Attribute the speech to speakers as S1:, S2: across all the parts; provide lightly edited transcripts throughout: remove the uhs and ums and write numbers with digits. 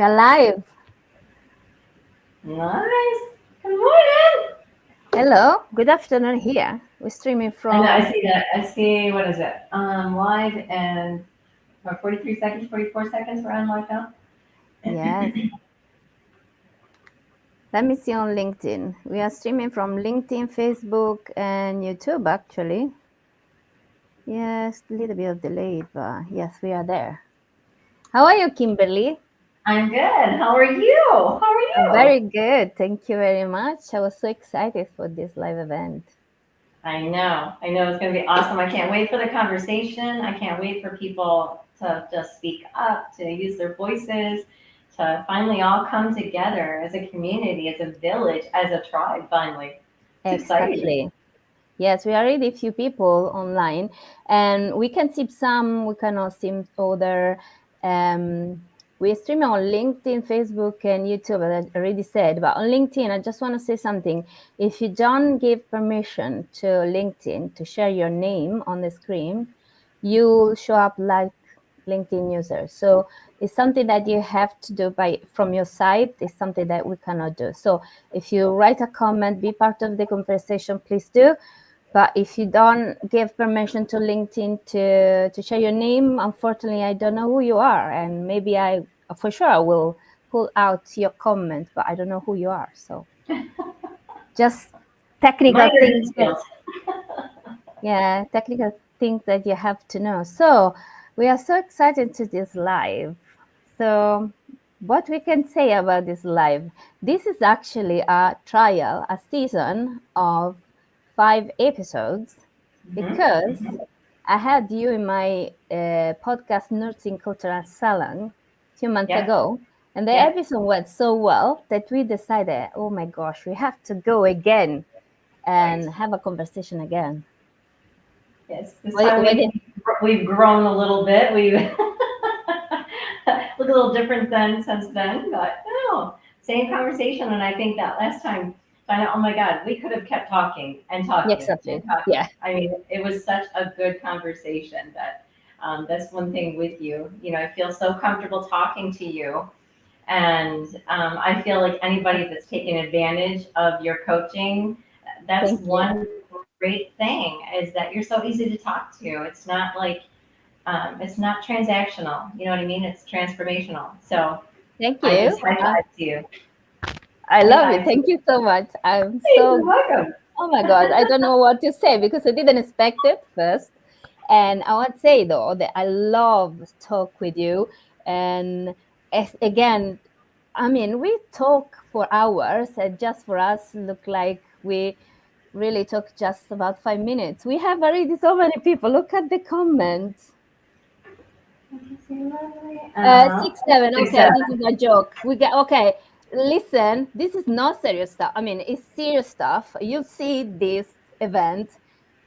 S1: We are live.
S2: Nice. Good morning.
S1: Hello. Good afternoon here. We're streaming
S2: I know, I
S1: from,
S2: see that. I see, what is it? Live and about 43 seconds, 44 seconds, we're on live now.
S1: yes. Let me see on LinkedIn. We are streaming from LinkedIn, Facebook, and YouTube, actually. Yes, a little bit of delay, but yes, we are there. How are you, Kimberly?
S2: I'm good. How are you? How are
S1: I'm
S2: you?
S1: very good. Thank you very much. I was so excited for this live event.
S2: I know. I know it's going to be awesome. I can't wait for the conversation. I can't wait for people to just speak up, to use their voices, to finally all come together as a community, as a village, as a tribe, finally. It's exciting.
S1: Exactly. Yes, we are already few people online, and we can see some, we cannot see other. We're streaming on LinkedIn, Facebook, and YouTube, as I already said. But on LinkedIn, I just want to say something. If you don't give permission to LinkedIn to share your name on the screen, you'll show up like LinkedIn user. So it's something that you have to do from your side. It's something that we cannot do. So if you write a comment, be part of the conversation, please do. But if you don't give permission to LinkedIn to share your name, unfortunately, I don't know who you are. And maybe for sure, I will pull out your comment, but I don't know who you are. So just technical
S2: Minor
S1: things.
S2: details.
S1: Yeah, technical things that you have to know. So we are so excited to this live. So what we can say about this live, this is actually a trial, a season of 5 episodes, because I had you in my podcast Nursing Cultural Salon a few months
S2: Yep.
S1: ago, and the
S2: Yep.
S1: episode went so well that we decided, oh my gosh, we have to go again
S2: Right.
S1: and have a conversation again.
S2: Yes. This
S1: What,
S2: time
S1: what did,
S2: we've grown a little bit. We've look a little different than since then, but no, same conversation. And I think that last time, Dina, oh my God, we could have kept talking and talking and
S1: exactly.
S2: talking.
S1: Yeah.
S2: I mean, it was such a good conversation that that's one thing with you. You know, I feel so comfortable talking to you. And I feel like anybody that's taken advantage of your coaching, that's
S1: Thank you.
S2: one great thing is that you're so easy to talk to. It's not transactional. You know what I mean? It's transformational. So
S1: Thank
S2: I
S1: you.
S2: just high five to you.
S1: I
S2: High
S1: love it.
S2: five to
S1: Thank
S2: you.
S1: you so much. I'm
S2: Hey, you're
S1: so,
S2: welcome.
S1: oh my God, I don't know what to say because I didn't expect it first. And I want to say though that I love talk with you. And again, I mean, we talk for hours and just for us look like we really talk just about 5 minutes. We have already so many people. Look at the comments.
S2: Uh-huh.
S1: 6, 7.
S2: Six,
S1: Okay,
S2: seven.
S1: this is a joke. We get okay. Listen, this is not serious stuff. I mean, it's serious stuff. You see this event.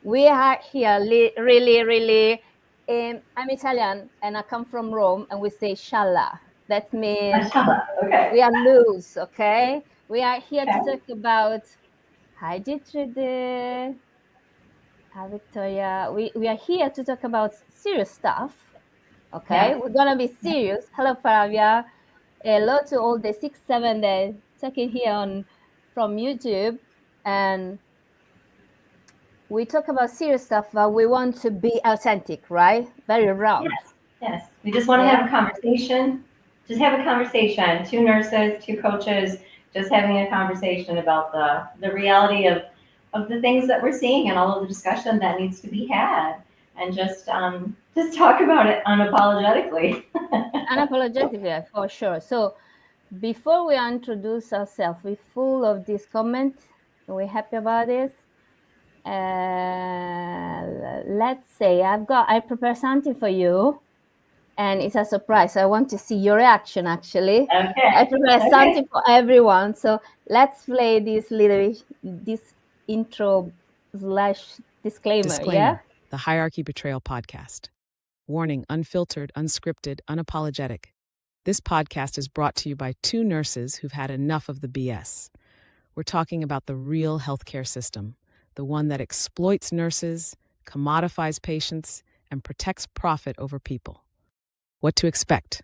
S1: We are here really, really. I'm Italian and I come from Rome, and we say "shala." That means
S2: Mashallah. Okay.
S1: we are loose. Okay, we are here to
S2: Okay.
S1: talk about. Hi, Gertrude. Hi, Victoria. We are here to talk about serious stuff. Okay,
S2: Yeah.
S1: we're gonna be serious. Hello, Faravia. Hello to all the 6, 7 that checking here on from YouTube, and we talk about serious stuff, but we want to be authentic, right? Very raw.
S2: Yes. Yes. We just want to
S1: Yeah,
S2: have a conversation. Just have a conversation. Two nurses, two coaches, just having a conversation about the reality of the things that we're seeing and all of the discussion that needs to be had, and just talk about it unapologetically.
S1: unapologetically for sure. So before we introduce ourselves, we're full of this comment. We're happy about this. Let's say I prepared something for you, and it's a surprise. I want to see your reaction. Actually, I
S2: Okay.
S1: prepared
S2: Okay.
S1: something for everyone. So let's play this intro slash disclaimer. Yeah.
S3: Disclaimer: the Hierarchy Betrayal podcast. Warning: unfiltered, unscripted, unapologetic. This podcast is brought to you by two nurses who've had enough of the BS. We're talking about the real healthcare system, the one that exploits nurses, commodifies patients, and protects profit over people. What to expect?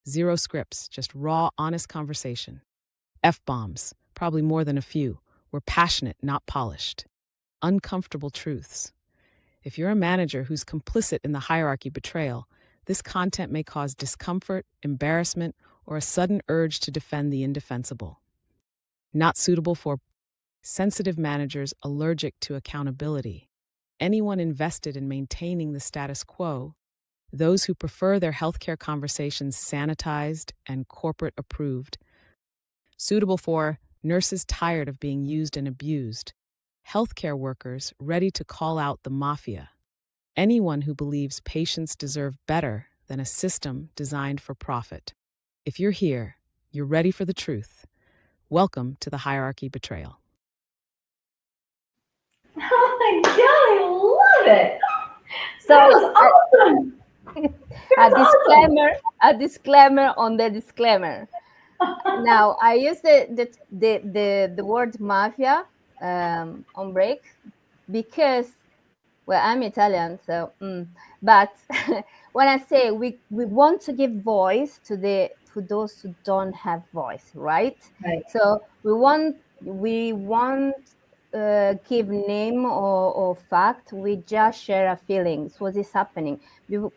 S3: Zero scripts, just raw, honest conversation. F-bombs, probably more than a few, were passionate, not polished. Uncomfortable truths. If you're a manager who's complicit in the hierarchy betrayal, this content may cause discomfort, embarrassment, or a sudden urge to defend the indefensible. Not suitable for sensitive managers allergic to accountability, anyone invested in maintaining the status quo, those who prefer their healthcare conversations sanitized and corporate approved. Suitable for nurses tired of being used and abused, healthcare workers ready to call out the mafia, anyone who believes patients deserve better than a system designed for profit. If you're here, you're ready for the truth. Welcome to the hierarchy betrayal.
S2: Oh my God, I love it.
S1: So
S2: That was awesome.
S1: a disclaimer on the disclaimer. Now I use the word mafia on break because, well, I'm Italian, so but when I say we want to give voice to those who don't have voice, right?
S2: Right.
S1: So we want give name or fact. We just share our feelings, what is happening,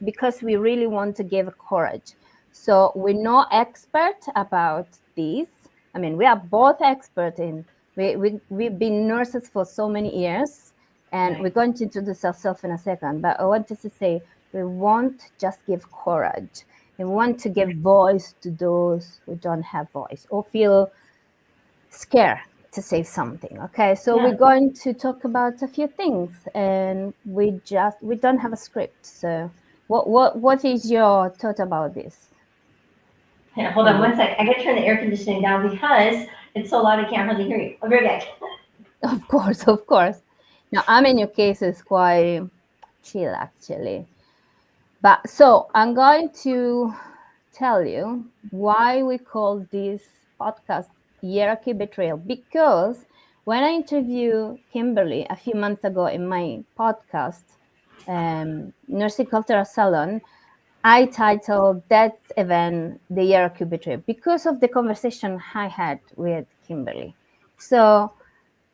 S1: because we really want to give courage. So we're not expert about this. I mean, we are both expert in. We've been nurses for so many years, and
S2: Right.
S1: we're going to introduce ourselves in a second. But I wanted to say we want just give courage. We want to give voice to those who don't have voice or feel scared to say something. Okay, so
S2: Yeah.
S1: we're going to talk about a few things, and we don't have a script. So what is your thought about this?
S2: Here, hold on one sec. I gotta turn the air conditioning down because it's so loud I can't hardly hear you. I'll be right back.
S1: Of course. Now, I'm in your case is quite chill actually. But so I'm going to tell you why we call this podcast Hierarchy Betrayal, because when I interviewed Kimberly a few months ago in my podcast, Nursing Cultural Salon, I titled that event the Hierarchy Betrayal because of the conversation I had with Kimberly. So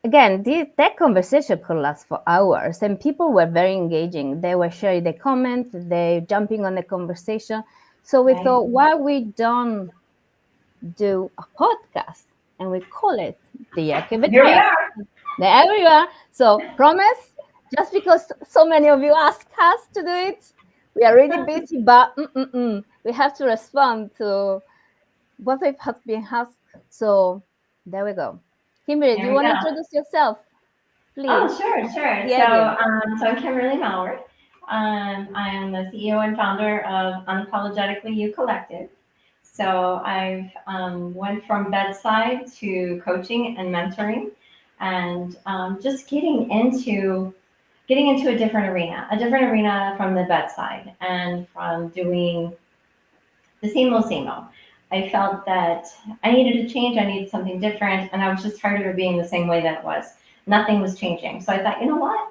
S1: again, that conversation could last for hours, and people were very engaging. They were sharing their comments, they jumping on the conversation. So we
S2: Right.
S1: thought, why we don't do a podcast and we call it the Hierarchy
S2: Here we
S1: Betrayal?
S2: are.
S1: There we are. So promise, just because so many of you ask us to do it, we are really busy, but we have to respond to what has been asked. So there we go. Kimberly, do
S2: There
S1: you
S2: we
S1: want to
S2: go.
S1: introduce yourself,
S2: Oh,
S1: please?
S2: sure.
S1: The
S2: So,
S1: audience.
S2: so I'm Kimberly Maurer. I am the CEO and founder of Unapologetically You Collective. So I've went from bedside to coaching and mentoring, and just getting into a different arena from the bedside, and from doing the same old, same old. I felt that I needed to change. I needed something different, and I was just tired of being the same way that it was. Nothing was changing. So I thought, you know what?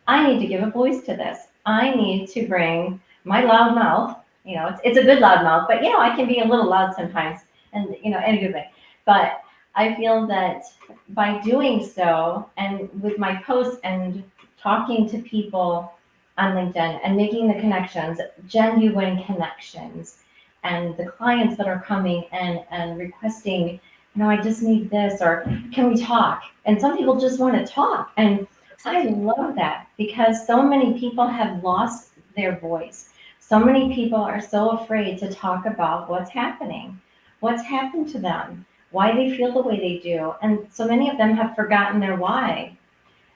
S2: I need to give a voice to this. I need to bring my loud mouth. It's a good loud mouth, but I can be a little loud sometimes, and in a good way. But I feel that by doing so, and with my posts and talking to people on LinkedIn and making the connections, genuine connections, and the clients that are coming and requesting, I just need this, or can we talk? And some people just want to talk. And I love that, because so many people have lost their voice. So many people are so afraid to talk about what's happening, what's happened to them, why they feel the way they do. And so many of them have forgotten their why.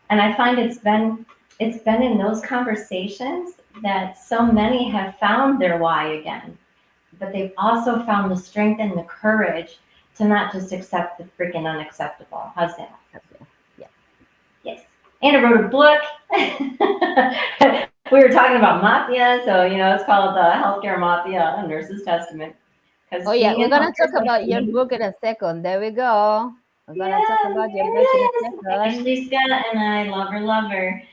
S2: And I find it's been in those conversations that so many have found their why again. But they've also found the strength and the courage to not just accept the freaking unacceptable. How's that?
S1: Yeah.
S2: Yes. And I wrote a book. We were talking about mafia, so it's called the Healthcare Mafia: A Nurse's Testament.
S1: Oh yeah, we're gonna talk about your book in a second. There we go. We're gonna talk about your book in a second.
S2: Ashley Scott and I love her.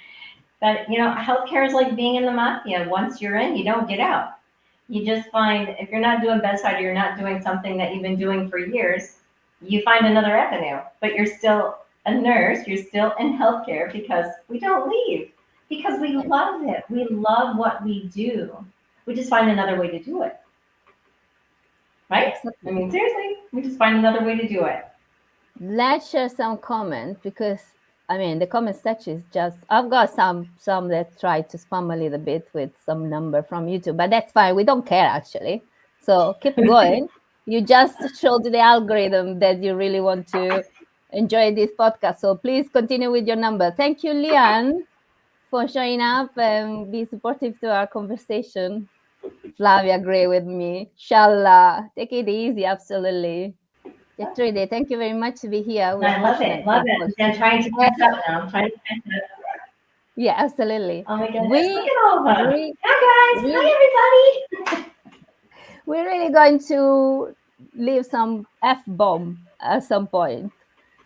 S2: But healthcare is like being in the mafia. Once you're in, you don't get out. You just find, if you're not doing bedside or you're not doing something that you've been doing for years, you find another avenue. But you're still a nurse, you're still in healthcare because we don't leave, because we love it. We love what we do. We just find another way to do it, right? I
S1: Exactly.
S2: mean, seriously, we just find another way to do it.
S1: Let's share some comments because I mean the comment section is just I've got some that try to spam a little bit with some number from YouTube, but that's fine. We don't care actually. So keep going. You just showed the algorithm that you really want to enjoy this podcast. So please continue with your number. Thank you, Lian, for showing up and be supportive to our conversation. Flavia, agree with me. Shallah, take it easy. Absolutely. Gertrude, thank you very much to be here. We are
S2: I love
S1: passionate
S2: it, love
S1: about
S2: it.
S1: coaching.
S2: I'm trying to catch up now. I'm trying to catch up.
S1: Yeah, absolutely.
S2: Oh my goodness, look
S1: We
S2: at all of them.
S1: we
S2: Hi guys,
S1: we
S2: hi everybody.
S1: we're really going to leave some f-bomb at some point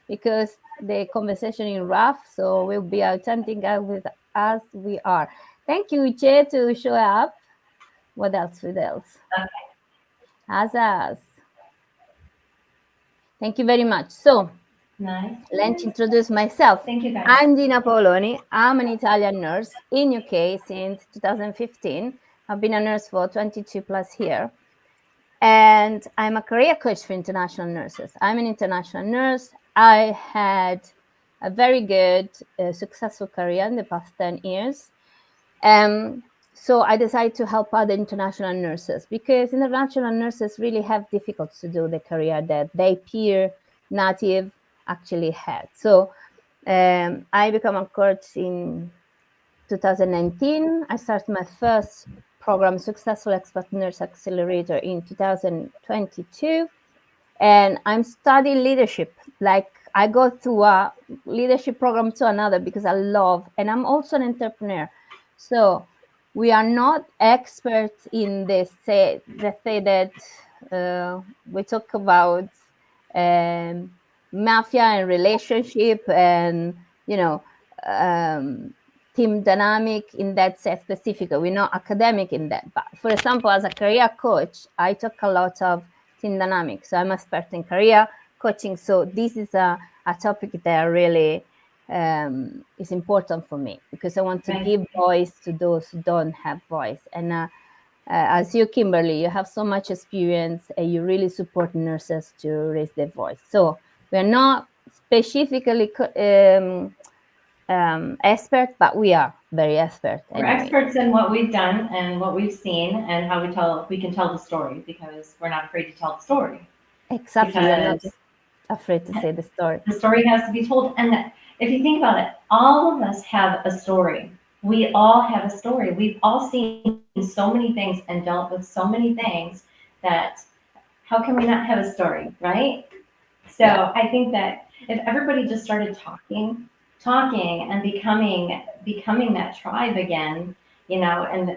S1: because the conversation is rough. So we'll be authentic as we are. Thank you, Uche, to show up. What else? What else? As us. Thank you very much. So
S2: Nice.
S1: let's introduce myself.
S2: Thank you guys.
S1: I'm Dina Paoloni. I'm an Italian nurse in UK since 2015. I've been a nurse for 22 plus years. And I'm a career coach for international nurses. I'm an international nurse. I had a very good, successful career in the past 10 years. So I decided to help other international nurses because international nurses really have difficult to do the career that their peer native actually had. So I became a coach in 2019. I started my first program, Successful Expert Nurse Accelerator, in 2022. And I'm studying leadership. Like I go through a leadership program to another because I love, and I'm also an entrepreneur. So we are not experts in this. Let's say that we talk about mafia and relationship, and team dynamic in that set specifically. We're not academic in that. But for example, as a career coach, I talk a lot of team dynamics. So I'm expert in career coaching. So this is a topic that really is important for me because I want to give voice to those who don't have voice. And as you, Kimberly, you have so much experience and you really support nurses to raise their voice. So we're not specifically expert, but we are very expert.
S2: We're
S1: anyway.
S2: experts in what we've done and what we've seen and how we can tell the story because we're not afraid to tell the story.
S1: Exactly, you're not
S2: Because
S1: afraid to say the story.
S2: the story has to be told. And if you think about it, all of us have a story. We all have a story. We've all seen so many things and dealt with so many things that how can we not have a story, right? So
S1: Yeah.
S2: I think that if everybody just started talking and becoming that tribe again, and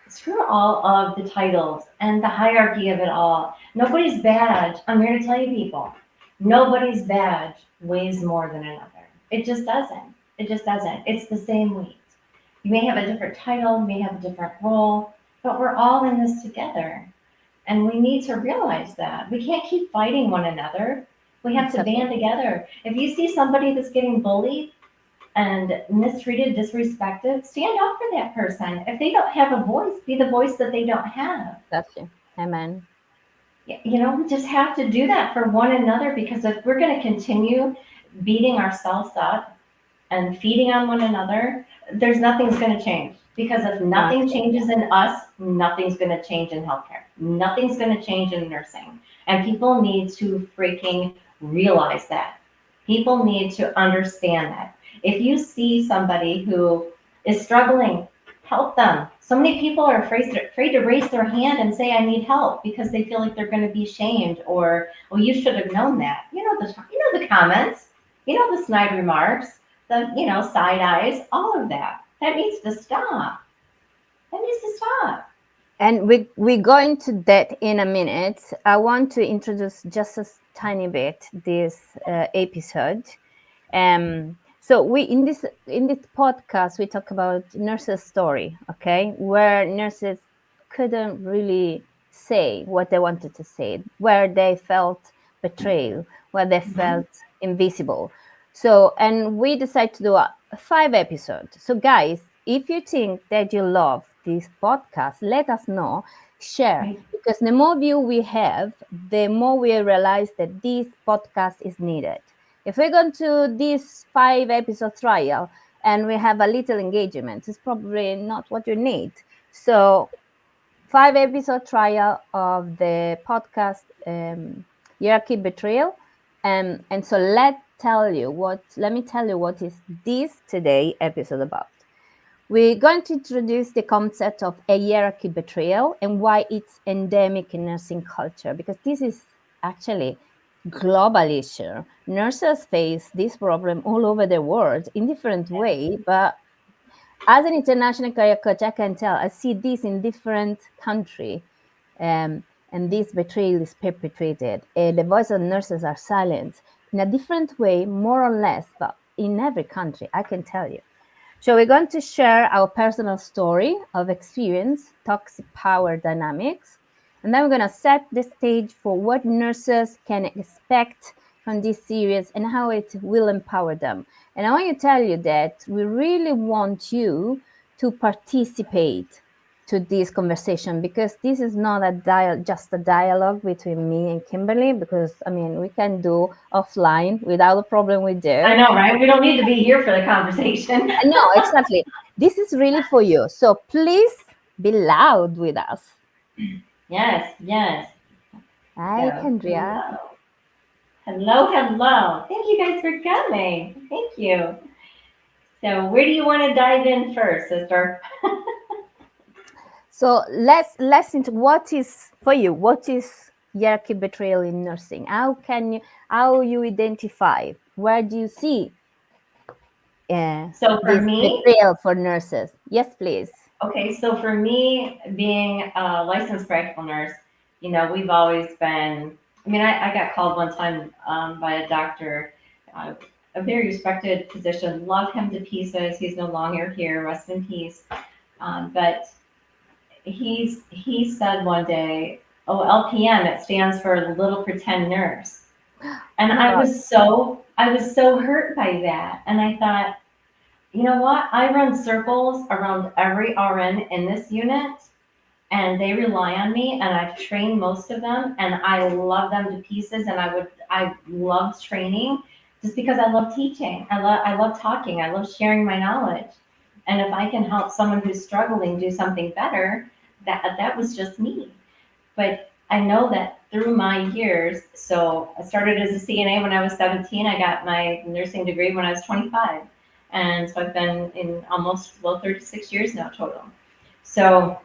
S2: screw all of the titles and the hierarchy of it all. Nobody's badge, I'm here to tell you people, nobody's badge weighs more than another. It just doesn't. It just doesn't. It's the same weight. You may have a different title, you may have a different role, but we're all in this together. And we need to realize that. We can't keep fighting one another. We have to band together. If you see somebody that's getting bullied and mistreated, disrespected, stand up for that person. If they don't have a voice, be the voice that they don't have.
S1: That's it. Amen.
S2: We just have to do that for one another because if we're going to continue beating ourselves up and feeding on one another, there's nothing's going to change. Because if nothing changes in us, nothing's going to change in healthcare. Nothing's going to change in nursing. And people need to freaking realize that. People need to understand that. If you see somebody who is struggling, help them. So many people are afraid to raise their hand and say, I need help because they feel like they're going to be shamed or, well, you should have known that. You know the comments, the snide remarks, the, side eyes, all of that. That needs to stop. That needs to stop.
S1: And we go into that in a minute. I want to introduce just a tiny bit this episode. So we in this podcast we talk about nurses' story, okay, where nurses couldn't really say what they wanted to say, where they felt betrayed, where they felt invisible. So, and we decided to do a 5 episodes. So, guys, if you think that you love this podcast, let us know, share,
S2: Right.
S1: because the more view we have, the more we realize that this podcast is needed. If we're going to this 5 episode trial and we have a little engagement, it's probably not what you need. So 5 episode trial of the podcast hierarchy betrayal. And so let me tell you what is this today episode about. We're going to introduce the concept of a hierarchy betrayal and why it's endemic in nursing culture, because this is actually global issue. Nurses face this problem all over the world in different way, but as an international career coach, I can tell I see this in different country, and this betrayal is perpetrated. The voice of nurses are silenced in a different way, more or less, but in every country, I can tell you. So we're going to share our personal story of experience, toxic power dynamics, and then we're going to set the stage for what nurses can expect from this series and how it will empower them. And I want to tell you that we really want you to participate to this conversation, because this is not just a dialogue between me and Kimberly, because I mean we can do offline without a problem with
S2: I
S1: this.
S2: know, right? We don't need to be here for the conversation.
S1: No, exactly. This is really for you. So please be loud with us.
S2: Yes, yes.
S1: Hi,
S2: So,
S1: Kendria.
S2: hello. Thank you guys for coming. Thank you. So, where do you want to dive in first, sister?
S1: So let's into what is for you. What is hierarchy betrayal in nursing? How you identify? Where do you see
S2: So, for
S1: this
S2: me,
S1: betrayal for nurses? Yes, please.
S2: okay, so for me, being a licensed practical nurse, we've always been. I mean, I got called one time by a doctor, uh, a very respected physician. Love him to pieces. He's no longer here. Rest in peace. But he said one day, "Oh, LPN, it stands for Little Pretend Nurse," and
S1: Oh my God.
S2: I was so hurt by that, and I thought, you know what? I run circles around every RN in this unit, and they rely on me, and I've trained most of them, and I love them to pieces, and I love training just because I love teaching. I love talking. I love sharing my knowledge. And if I can help someone who's struggling do something better, that was just me. But I know that through my years, so I started as a CNA when I was 17. I got my nursing degree when I was 25. And so I've been in almost, well, 36 years now total. So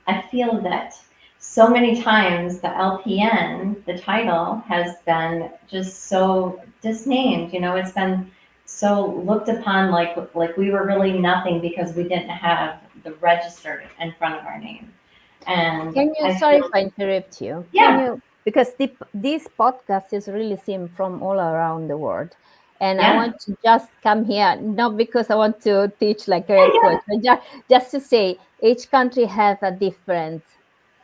S2: I feel that so many times the LPN, the title, has been just so disnamed. It's been so looked upon like we were really nothing because we didn't have the registered in front of our name. And
S1: Can you,
S2: I
S1: sorry if
S2: feel,
S1: I interrupt you, can
S2: yeah,
S1: you, because this podcast is really seen from all around the world. And I
S2: yeah,
S1: want to just come here, not because I want to teach like
S2: yeah,
S1: career
S2: yeah.
S1: coach, but just to say each country has a different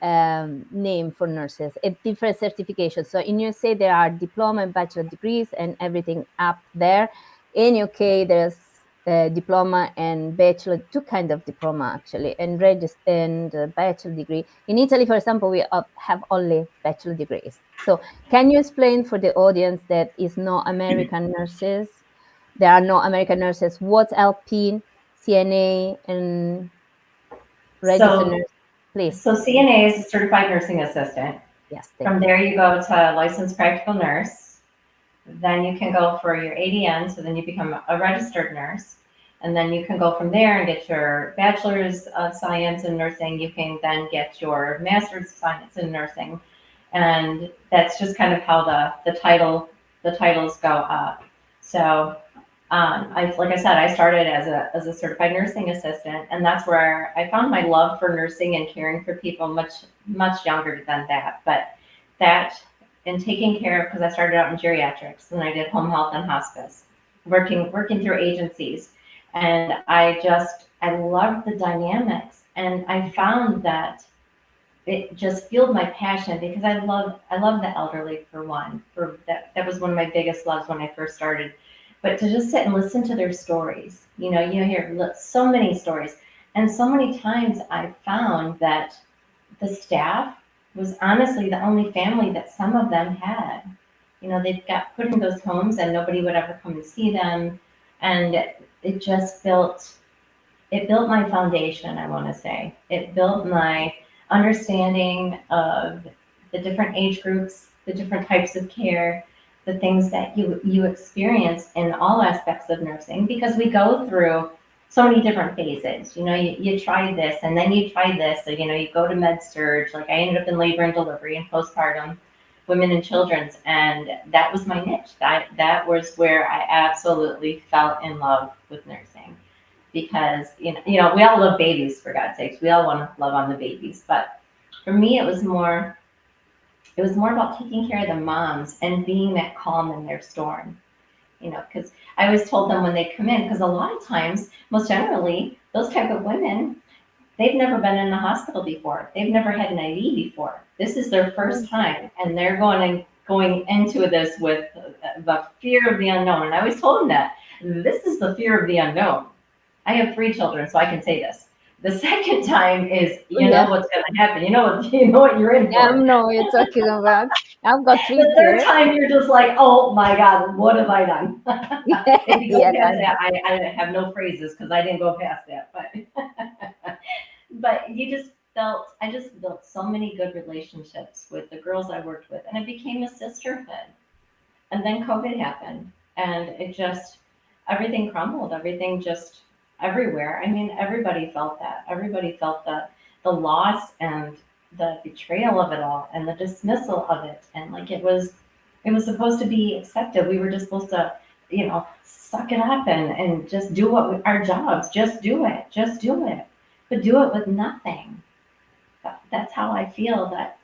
S1: name for nurses, a different certification. So in USA, there are diploma and bachelor degrees and everything up there. In UK, there's diploma and bachelor, two kind of diploma actually, and bachelor degree. In Italy, for example, we have only bachelor degrees. So can you explain for the audience that is no American nurses? There are no American nurses. What's LP, CNA, and registered
S2: So,
S1: nurse? Please.
S2: so CNA is a certified nursing assistant.
S1: Yes,
S2: From
S1: thank you.
S2: there, you go to licensed practical nurse. Then you can go for your ADN, so then you become a registered nurse. And then you can go from there and get your bachelor's of science in nursing. You can then get your master's of science in nursing. And that's just kind of how the titles go up. So like I said, I started as a certified nursing assistant, and that's where I found my love for nursing and caring for people much younger than that. But that and taking care of, because I started out in geriatrics, and I did home health and hospice, working through agencies, and I loved the dynamics, and I found that it just fueled my passion because I love the elderly for one. For that was one of my biggest loves when I first started. But to just sit and listen to their stories, you hear so many stories, and so many times I found that the staff was honestly the only family that some of them had. They got put in those homes and nobody would ever come and see them, and it just built my foundation, I want to say. It built my understanding of the different age groups, the different types of care, the things that you experience in all aspects of nursing, because we go through so many different phases. You try this and then you try this. So, you go to med surge. Like I ended up in labor and delivery and postpartum, women and children's, and that was my niche. That was where I absolutely fell in love with nursing, because we all love babies, for God's sakes. We all want to love on the babies, but for me it was more about taking care of the moms and being that calm in their storm. Because I always told them when they come in, because a lot of times, most generally, those type of women, they've never been in the hospital before. They've never had an IV before. This is their first time, and they're going into this with the fear of the unknown. And I always told them that this is the fear of the unknown. I have 3 children, so I can say this. The second time is
S1: Yeah.
S2: what's going to happen. You know what you're in
S1: Yeah, I
S2: for.
S1: know what you're talking about. I've got 3
S2: The third
S1: kids.
S2: time, you're just like, oh my God, what have I done? If you go
S1: Yeah,
S2: past
S1: kind
S2: that,
S1: of.
S2: I have no phrases because I didn't go past that. But I just built so many good relationships with the girls I worked with, and it became a sisterhood. And then COVID happened, and everything crumbled, everything just everywhere. I mean, everybody felt that. Everybody felt the loss and the betrayal of it all and the dismissal of it. And like it was supposed to be accepted. We were just supposed to, suck it up and just do our jobs. Just do it. Just do it. But do it with nothing. That's how I feel that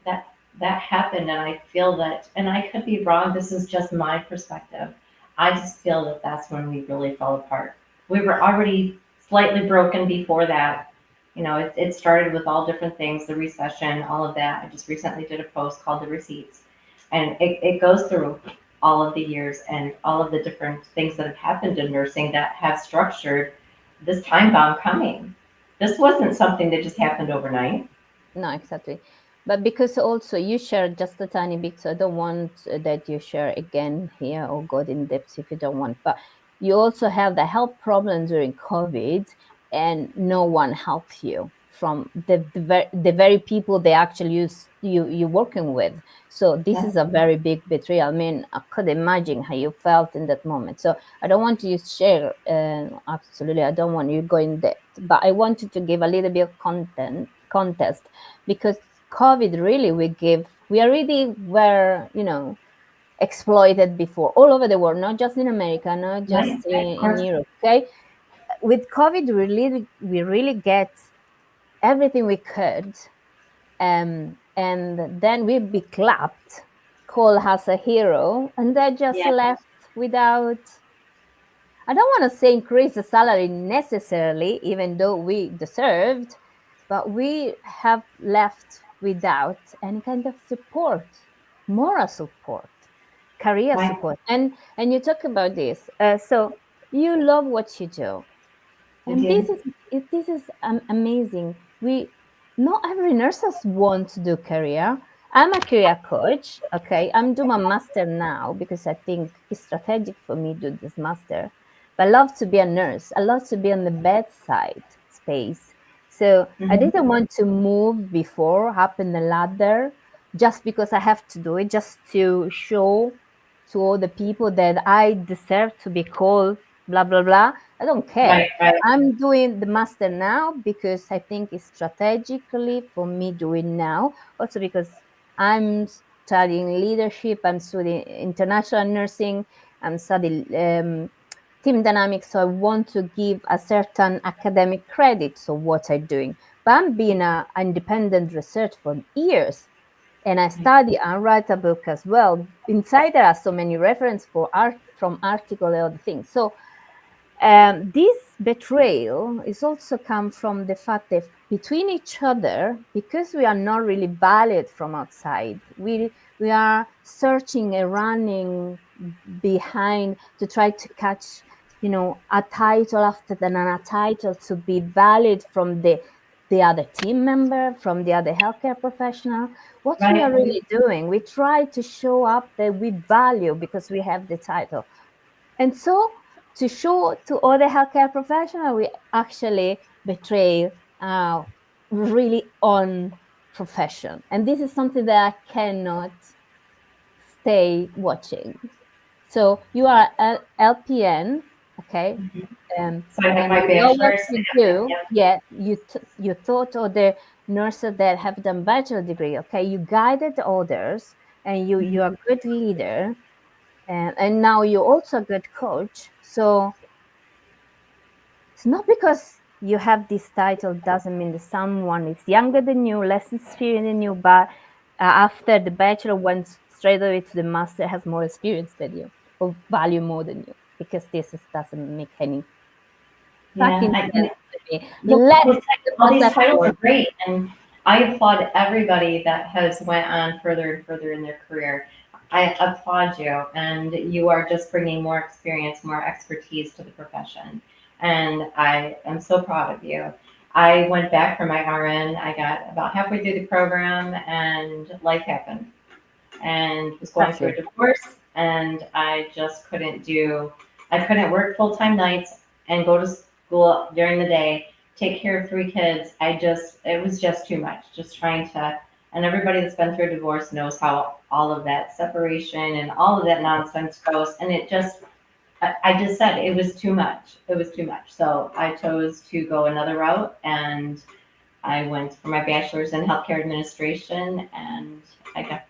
S2: happened, and I feel that, and I could be wrong. This is just my perspective. I just feel that that's when we really fell apart. We were already slightly broken before that. It started with all different things, the recession, all of that. I just recently did a post called The Receipts, and it goes through all of the years and all of the different things that have happened in nursing that have structured this time bomb coming. This wasn't something that just happened overnight.
S1: No, exactly. But because also you share just a tiny bit, so I don't want that you share again here or go in depth if you don't want. But you also have the health problems during COVID, and no one helps you from the very people they actually you're working with. So this
S2: Yeah.
S1: is a very big betrayal. I mean, I could imagine how you felt in that moment. So I don't want you to share. Absolutely, I don't want you to go in depth, but I wanted to give a little bit of context, because COVID really we already were, exploited before all over the world, not just in America, not
S2: Right,
S1: just
S2: right, of
S1: in
S2: course.
S1: Europe. Okay, with COVID, we really get everything we could, and then we be clapped, called as a hero, and then just
S2: Yeah,
S1: left without. I don't want to say increase the salary necessarily, even though we deserved, but we have left without any kind of support, moral support, career
S2: right.
S1: support. And you talk about this. So you love what you do,
S2: I
S1: and
S2: do.
S1: this is amazing. We Not every nurses want to do career. I'm a career coach. Okay, I'm doing my master now because I think it's strategic for me to do this master. But I love to be a nurse. I love to be on the bedside space. So I
S2: Mhm.
S1: didn't want to move before up in the ladder just because I have to do it, just to show to all the people that I deserve to be called blah blah blah. I don't care.
S2: Right, right.
S1: I'm doing the master now because I think it's strategically for me doing now. Also because I'm studying leadership, I'm studying international nursing, I'm studying team dynamics. So I want to give a certain academic credit to what I'm doing. But I'm being an independent research for years, and I
S2: Right.
S1: study and write a book as well. Inside there are so many references for art from article and other things. So This betrayal is also come from the fact that between each other, because we are not really valid from outside, we are searching and running behind to try to catch, a title after a title to be valid from the other team member, from the other healthcare professional. What we are
S2: Right.
S1: really doing, we try to show up that we value because we have the title. And so to show to other healthcare professionals, we actually betray our really own profession. And this is something that I cannot stay watching. So you are LPN, okay?
S2: Mhm.
S1: Um,
S2: So I have
S1: and
S2: my
S1: you know what
S2: bachelor's.
S1: to do.
S2: Yep.
S1: Yeah, you taught other nurses that have done bachelor degree, okay? You guided others, and you are a good leader, and now you're also a good coach. So it's not because you have this title doesn't mean that someone is younger than you, less experienced than you, but after the bachelor went straight away to the master, has more experience than you or value more than you, because doesn't make any
S2: Yeah.
S1: fucking
S2: And
S1: sense to me.
S2: yeah,
S1: Let's
S2: all
S1: put
S2: these
S1: that
S2: titles are
S1: forward.
S2: great, and I applaud everybody that has went on further and further in their career. I applaud you, and you are just bringing more experience, more expertise to the profession, and I am so proud of you. I went back for my RN. I got about halfway through the program, and life happened, and was going
S1: That's
S2: through a
S1: it.
S2: divorce, and I just couldn't do. I couldn't work full time nights and go to school during the day, take care of three kids. It was just too much. Just trying to, and everybody that's been through a divorce knows how all of that separation and all of that nonsense goes. And it just, I just said it was too much. It was too much. So I chose to go another route, and I went for my bachelor's in healthcare administration, and I got,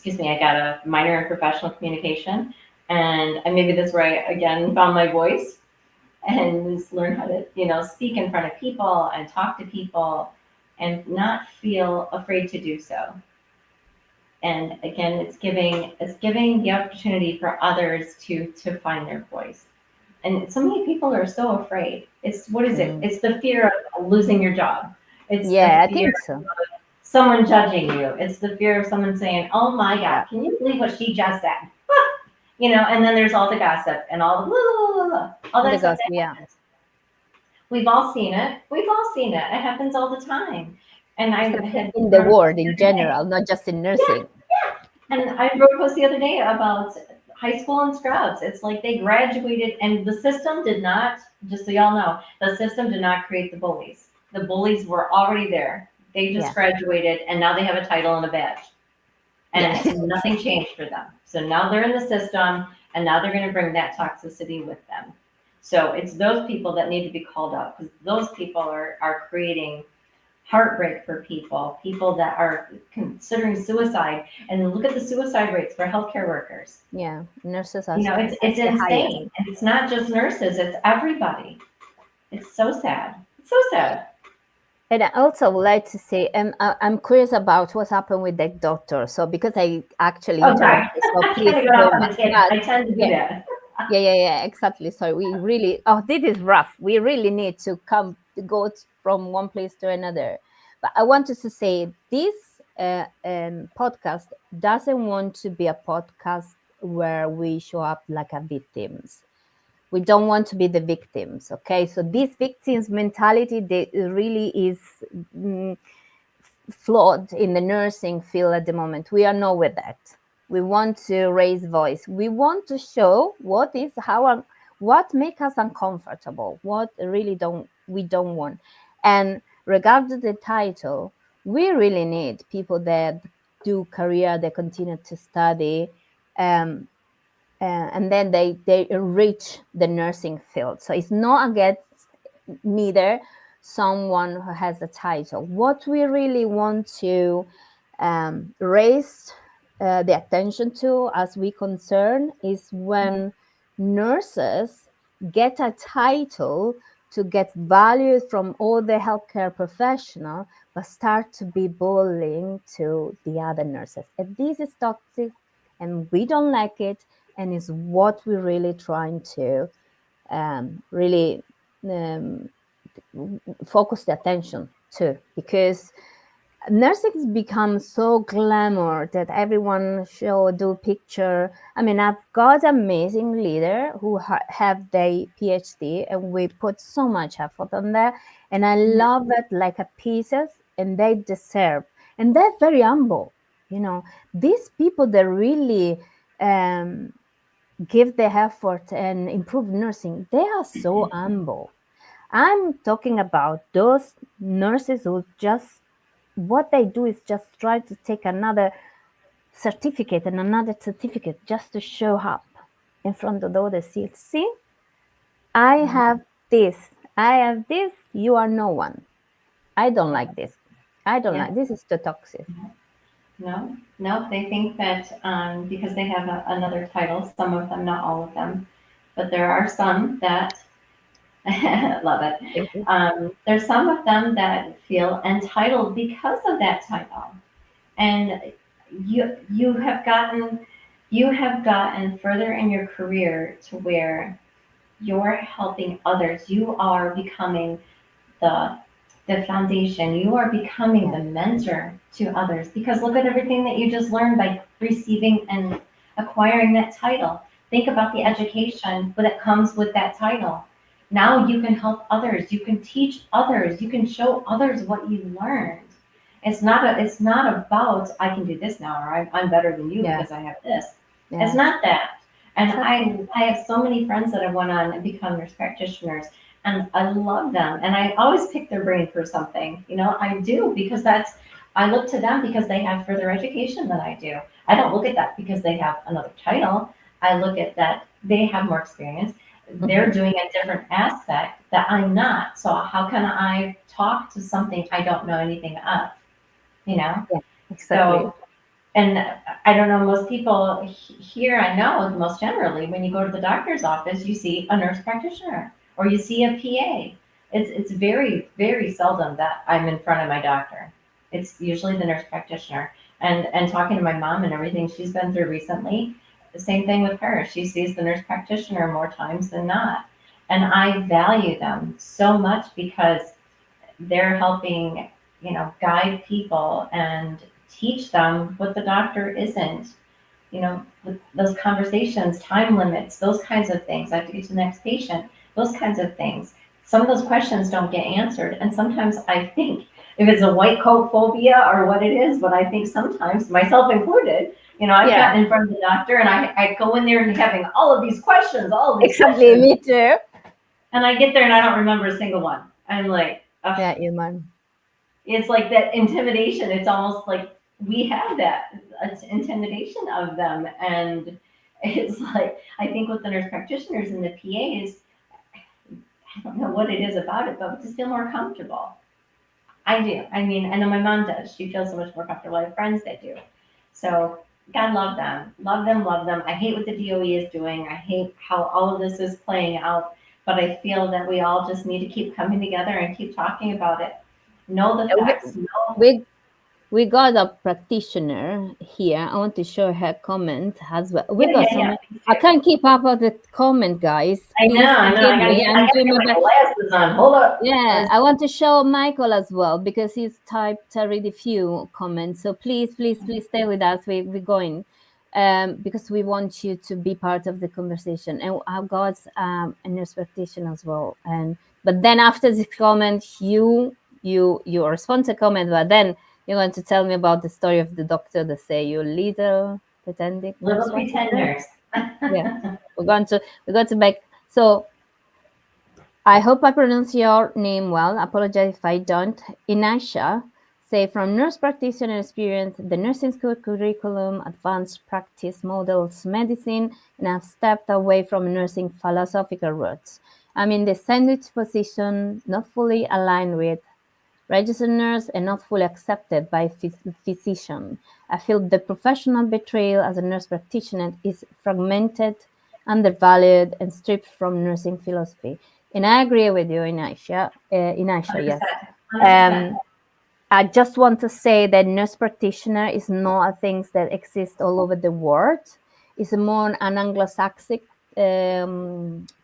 S2: I got a minor in professional communication. And maybe that's where I again found my voice and just learn how to, speak in front of people and talk to people and not feel afraid to do so. And again, it's giving the opportunity for others to find their voice. And so many people are so afraid. It's what is it?
S1: Mm.
S2: It's the fear of losing your job. It's the
S1: Yeah, I
S2: fear
S1: think so.
S2: someone judging you. It's the fear of someone saying, "Oh my God, can you believe what she just said?" And then there's all the gossip and all the blah, blah, blah, blah, all
S1: The
S2: that stuff
S1: gossip,
S2: that
S1: yeah.
S2: happens. We've all seen it. We've all seen it. It happens all the time. And I
S1: It's
S2: had
S1: in the
S2: wrote a post
S1: world
S2: the
S1: in
S2: other day.
S1: general, not just in
S2: Yeah,
S1: nursing.
S2: and I wrote a post the other day about high school and scrubs. It's like they graduated, and the system did not. Just so y'all know, the system did not create the bullies. The bullies were already there. They just
S1: Yeah.
S2: graduated, and now they have a title and a badge,
S1: Yeah.
S2: and nothing changed for them. So now they're in the system, and now they're going to bring that toxicity with them. So it's those people that need to be called out, because those people are creating heartbreak for people that are considering suicide. And look at the suicide rates for healthcare workers.
S1: Yeah. Nurses are
S2: It's
S1: the highest.
S2: insane. And it's not just nurses, it's everybody. It's so sad. It's so sad.
S1: And I also would like to say, I'm curious about what happened with that doctor. So because I actually
S2: Oh, sorry.
S1: interrupted, so
S2: I
S1: please
S2: kind of got off
S1: don't.
S2: on a tangent.
S1: But
S2: I tend to do
S1: yeah,
S2: that.
S1: yeah, exactly. So we really, this is rough. We really need to go from one place to another. But I wanted to say this podcast doesn't want to be a podcast where we show up like a victims. We don't want to be the victims. Okay, so this victims mentality, they really is mm, flawed in the nursing field at the moment. We are not with that. We want to raise voice. We want to show what make us uncomfortable, what really don't want. And regarding the title, we really need people that do career, they continue to study, um, and then they reach the nursing field. So it's not against neither someone who has a title. What we really want to raise the attention to as we concern is when nurses get a title to get value from all the healthcare professional, but start to be bullying to the other nurses. And this is toxic, and we don't like it, and is what we're really trying to really focus the attention to, because nursing's become so glamour that everyone do picture. I mean, I've got amazing leader who have their PhD, and we put so much effort on that, and I love it like a pieces, and they deserve, and they're very humble. These people that really give their effort and improve nursing, they are so humble. I'm talking about those nurses who just, what they do is just try to take another certificate and another certificate just to show up in front of the other seats. See, I have this, you are no one. I don't like this. I don't like this. Is too toxic.
S2: No, they think that because they have another title, some of them, not all of them, but there are some that love it. There's some of them that feel entitled because of that title, and you have gotten further in your career to where you're helping others. You are becoming the foundation. You are becoming the mentor to others, because look at everything that you just learned by receiving and acquiring that title. Think about the education that comes with that title. Now you can help others. You can teach others. You can show others what you learned. It's not about I can do this now, or I'm better than you because I have this.
S1: Yeah.
S2: It's not that. And I have so many friends that have went on and become nurse practitioners, and I love them. And I always pick their brain for something. I do, because I look to them because they have further education than I do. I don't look at that because they have another title. I look at that they have more experience. They're doing a different aspect that I'm not. So how can I talk to something I don't know anything of?
S1: Yeah, exactly.
S2: So, and I don't know, most people here, I know most generally, when you go to the doctor's office, you see a nurse practitioner or you see a PA. It's very, very seldom that I'm in front of my doctor. It's usually the nurse practitioner. And talking to my mom and everything she's been through recently, the same thing with her. She sees the nurse practitioner more times than not. And I value them so much because they're helping, guide people and teach them what the doctor isn't. With those conversations, time limits, those kinds of things. I have to get to the next patient, those kinds of things. Some of those questions don't get answered. And sometimes I think if it's a white coat phobia or what it is, but I think sometimes, myself included, I've gotten in front of the doctor and I go in there and having all of these questions,
S1: Exactly, me too.
S2: And I get there and I don't remember a single one. I'm like, ugh.
S1: Yeah, human.
S2: It's like that intimidation. It's almost like we have that intimidation of them. And it's like, I think with the nurse practitioners and the PAs, I don't know what it is about it, but just feel more comfortable. I do. I mean, I know my mom does. She feels so much more comfortable. I have friends that do. So God love them. Love them, love them. I hate what the DOE is doing. I hate how all of this is playing out. But I feel that we all just need to keep coming together and keep talking about it. Know the facts.
S1: We got a practitioner here. I want to show her comment as well. We got so much. I can't keep up with the comment, guys.
S2: I know. I got my glasses on. Hold up.
S1: Yeah, I want to show Michael as well because he's typed already few comments. So please stay with us. We're going because we want you to be part of the conversation. And I've got a nurse practitioner as well. But then after the comment, you respond to comment, but then you're going to tell me about the story of the doctor that say you little pretending.
S2: Little pretenders.
S1: Yeah, we're going to make. So I hope I pronounce your name well. Apologize if I don't. Inasha say from nurse practitioner experience, the nursing school curriculum, advanced practice models, medicine, and I've stepped away from nursing philosophical roots. I'm in the sandwich position, not fully aligned with registered nurse and not fully accepted by physician. I feel the professional betrayal as a nurse practitioner is fragmented, undervalued, and stripped from nursing philosophy. And I agree with you, Inasha. Yes. I just want to say that nurse practitioner is not a thing that exists all over the world. It's more an Anglo-Saxon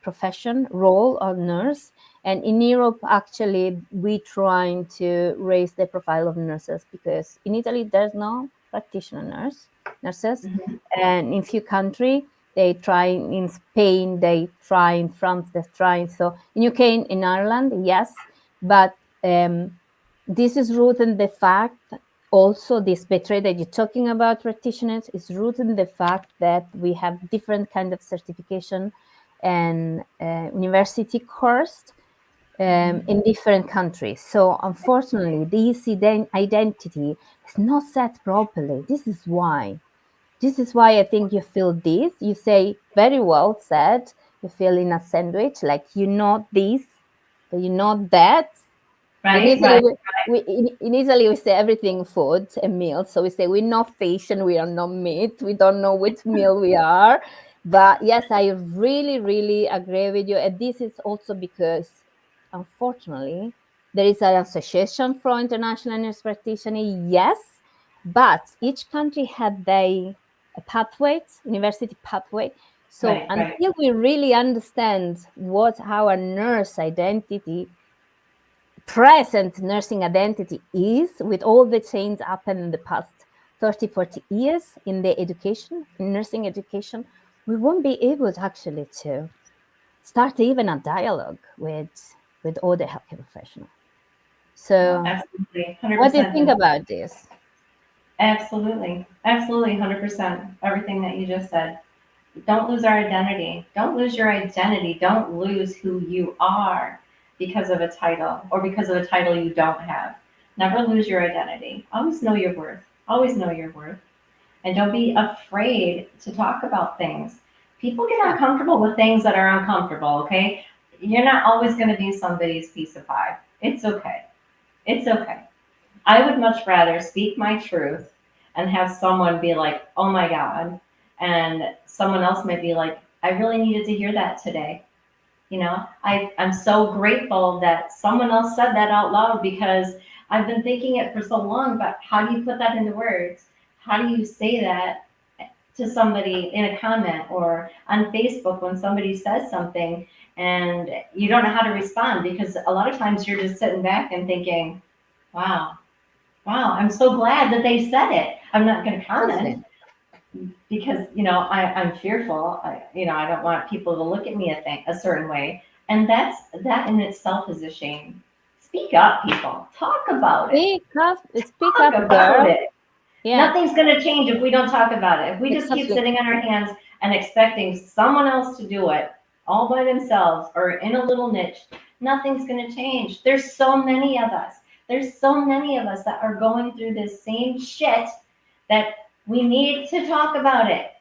S1: profession role of nurse. And in Europe, actually, we trying to raise the profile of nurses, because in Italy there's no practitioner nurses,
S2: Mm-hmm.
S1: and in few countries they try. In Spain they try, in France they try. So in UK, in Ireland, yes, but this is rooted in the fact. Also, this betrayal that you're talking about, practitioners, is rooted in the fact that we have different kind of certification and university course in different countries. So unfortunately, this identity is not set properly. This is why. This is why I think you feel this. You say very well said. You feel in a sandwich, like you're not this, but you're not that. In
S2: Right,
S1: Italy,
S2: right.
S1: in Italy, we say everything food and meal. So we say we're not fish and we are not meat. We don't know which meal we are. But yes, I really, really agree with you. And this is also because, unfortunately, there is an association for international nurse practitioner, yes, but each country had their pathways, university pathway. So
S2: Right, right.
S1: until we really understand what our nurse identity, present nursing identity is, with all the change happened in the past 30, 40 years in the education, in nursing education, we won't be able to actually to start even a dialogue with all the healthcare professionals.
S2: No,
S1: So
S2: absolutely,
S1: what do you
S2: 100%.
S1: think about this?
S2: Absolutely, absolutely, 100%. Everything that you just said. Don't lose our identity. Don't lose your identity. Don't lose who you are because of a title or because of a title you don't have. Never lose your identity. Always know your worth. Always know your worth. And don't be afraid to talk about things. People get
S1: Yeah,
S2: uncomfortable with things that are uncomfortable, okay? You're not always going to be somebody's piece of pie. It's okay. It's okay. I would much rather speak my truth and have someone be like, oh my God. And someone else might be like, I really needed to hear that today. I'm so grateful that someone else said that out loud, because I've been thinking it for so long, but how do you put that into words? How do you say that to somebody in a comment or on Facebook when somebody says something and you don't know how to respond? Because a lot of times you're just sitting back and thinking, wow, wow, I'm so glad that they said it. I'm not going to comment
S1: absolutely.
S2: because I'm fearful. I don't want people to look at me a certain way, and that in itself is a shame. Speak up, people. Talk about it.
S1: Speak
S2: Talk
S1: up,
S2: about
S1: girl.
S2: it.
S1: Yeah,
S2: Nothing's going to change if we don't talk about it. If we just keep
S1: exactly.
S2: sitting on our hands and expecting someone else to do it all by themselves or in a little niche, nothing's going to change. There's so many of us. There's so many of us that are going through this same shit that we need to talk about it.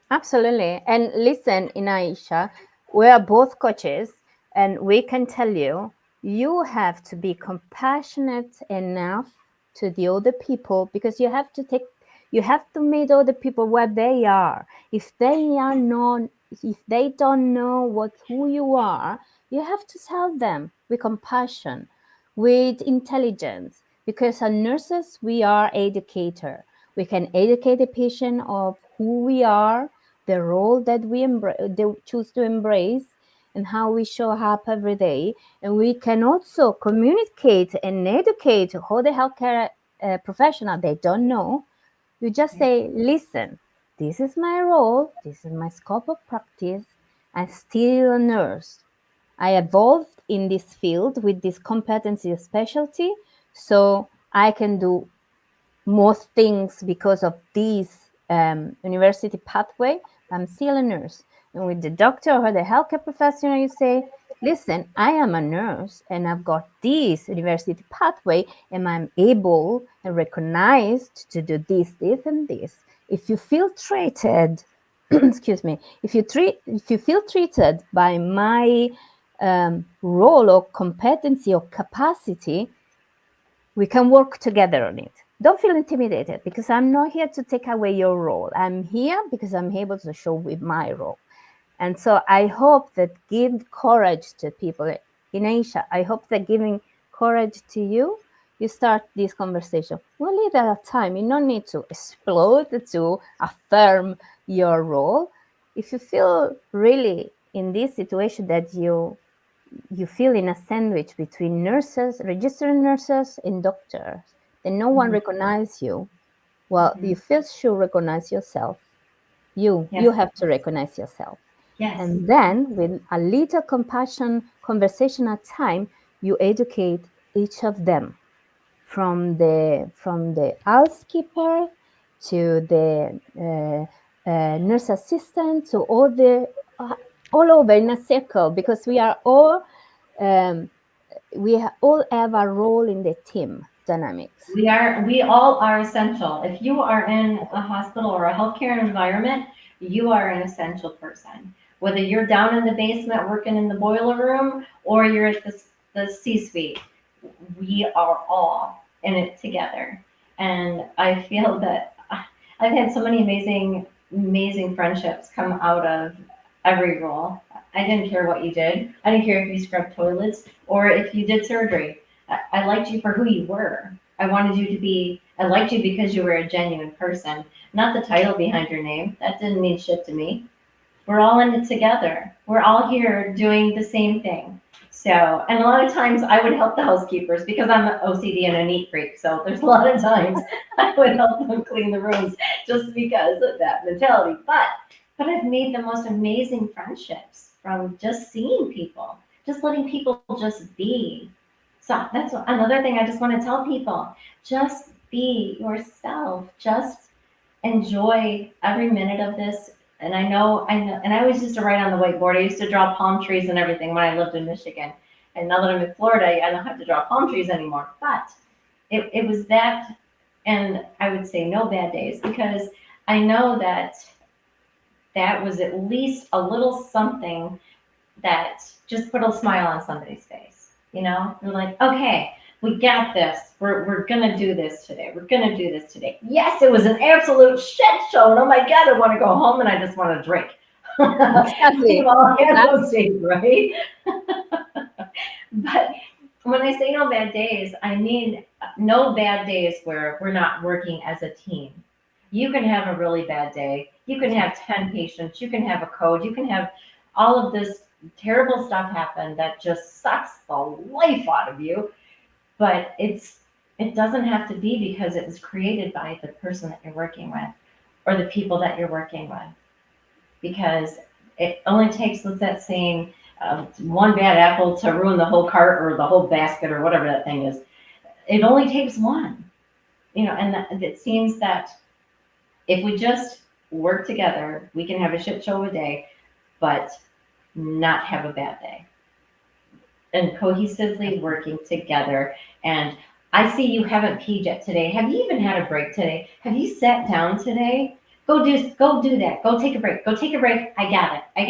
S1: Absolutely. And listen, Inaisha, we are both coaches, and we can tell you, you have to be compassionate enough to the other people, because you have to meet other people where they are. If they don't know who you are, you have to tell them with compassion, with intelligence, because as nurses, we are educator. We can educate the patient of who we are, the role that they choose to embrace, and how we show up every day. And we can also communicate and educate all the healthcare professional they don't know. You just say, listen, this is my role, this is my scope of practice. I'm still a nurse. I evolved in this field with this competency of specialty, so I can do most things because of this university pathway. I'm still a nurse. And with the doctor or the healthcare professional, you say, listen, I am a nurse and I've got this university pathway, and I'm able and recognized to do this, and this. If you feel treated, excuse me, if you feel treated by my role or competency or capacity, we can work together on it. Don't feel intimidated, because I'm not here to take away your role. I'm here because I'm able to show with my role. And so I hope that give courage to people in Asia. I hope that giving courage to you, you start this conversation one little at a time. You don't need to explode to affirm your role. if you feel really in this situation that you feel in a sandwich between nurses, registered nurses, and doctors, and no one
S2: Mhm.
S1: recognizes you, well, you
S2: Mhm.
S1: first should recognize yourself. You
S2: Yes.
S1: have to recognize yourself.
S2: Yes.
S1: And then, with a little compassion, conversational time, you educate each of them, from the housekeeper to the nurse assistant to all over in a circle, because we are all um, all have a role in the team dynamics.
S2: We all are essential. If you are in a hospital or a healthcare environment, you are an essential person. Whether you're down in the basement working in the boiler room or you're at the C-suite, we are all in it together. And I feel that I've had so many amazing friendships come out of every role. I didn't care what you did. I didn't care if you scrubbed toilets or if you did surgery. I liked you for who you were. I liked you because you were a genuine person, not the title behind your name. That didn't mean shit to me. We're all in it together. We're all here doing the same thing. So, and a lot of times I would help the housekeepers because I'm an OCD and a neat freak. So there's a lot of times I would help them clean the rooms just because of that mentality. But I've made the most amazing friendships from just seeing people, just letting people just be. So that's another thing I just want to tell people. Just be yourself. Just enjoy every minute of this. And I know, and I always used to write on the whiteboard. I used to draw palm trees and everything when I lived in Michigan. And now that I'm in Florida, I don't have to draw palm trees anymore. But it was that, and I would say no bad days because I know that that was at least a little something that just put a smile on somebody's face. You know, they're like, okay, we got this. We're gonna do this today. We're gonna do this today. Yes, it was an absolute shit show, and oh my god, I want to go home and I just want to drink. We've
S1: Exactly.
S2: all had
S1: That's
S2: those days, right? But when I say no bad days, I mean no bad days where we're not working as a team. You can have a really bad day. You can have 10 patients. You can have a code. You can have all of this terrible stuff happen that just sucks the life out of you. But it doesn't have to be because it was created by the person that you're working with or the people that you're working with. Because it only takes, what's that saying, one bad apple to ruin the whole cart or the whole basket or whatever that thing is. It only takes one, and it seems that if we just work together, we can have a shit show a day, but not have a bad day. And cohesively working together. And I see you haven't peed yet today. Have you even had a break today? Have you sat down today? Go do that. Go take a break. Go take a break. I got it. I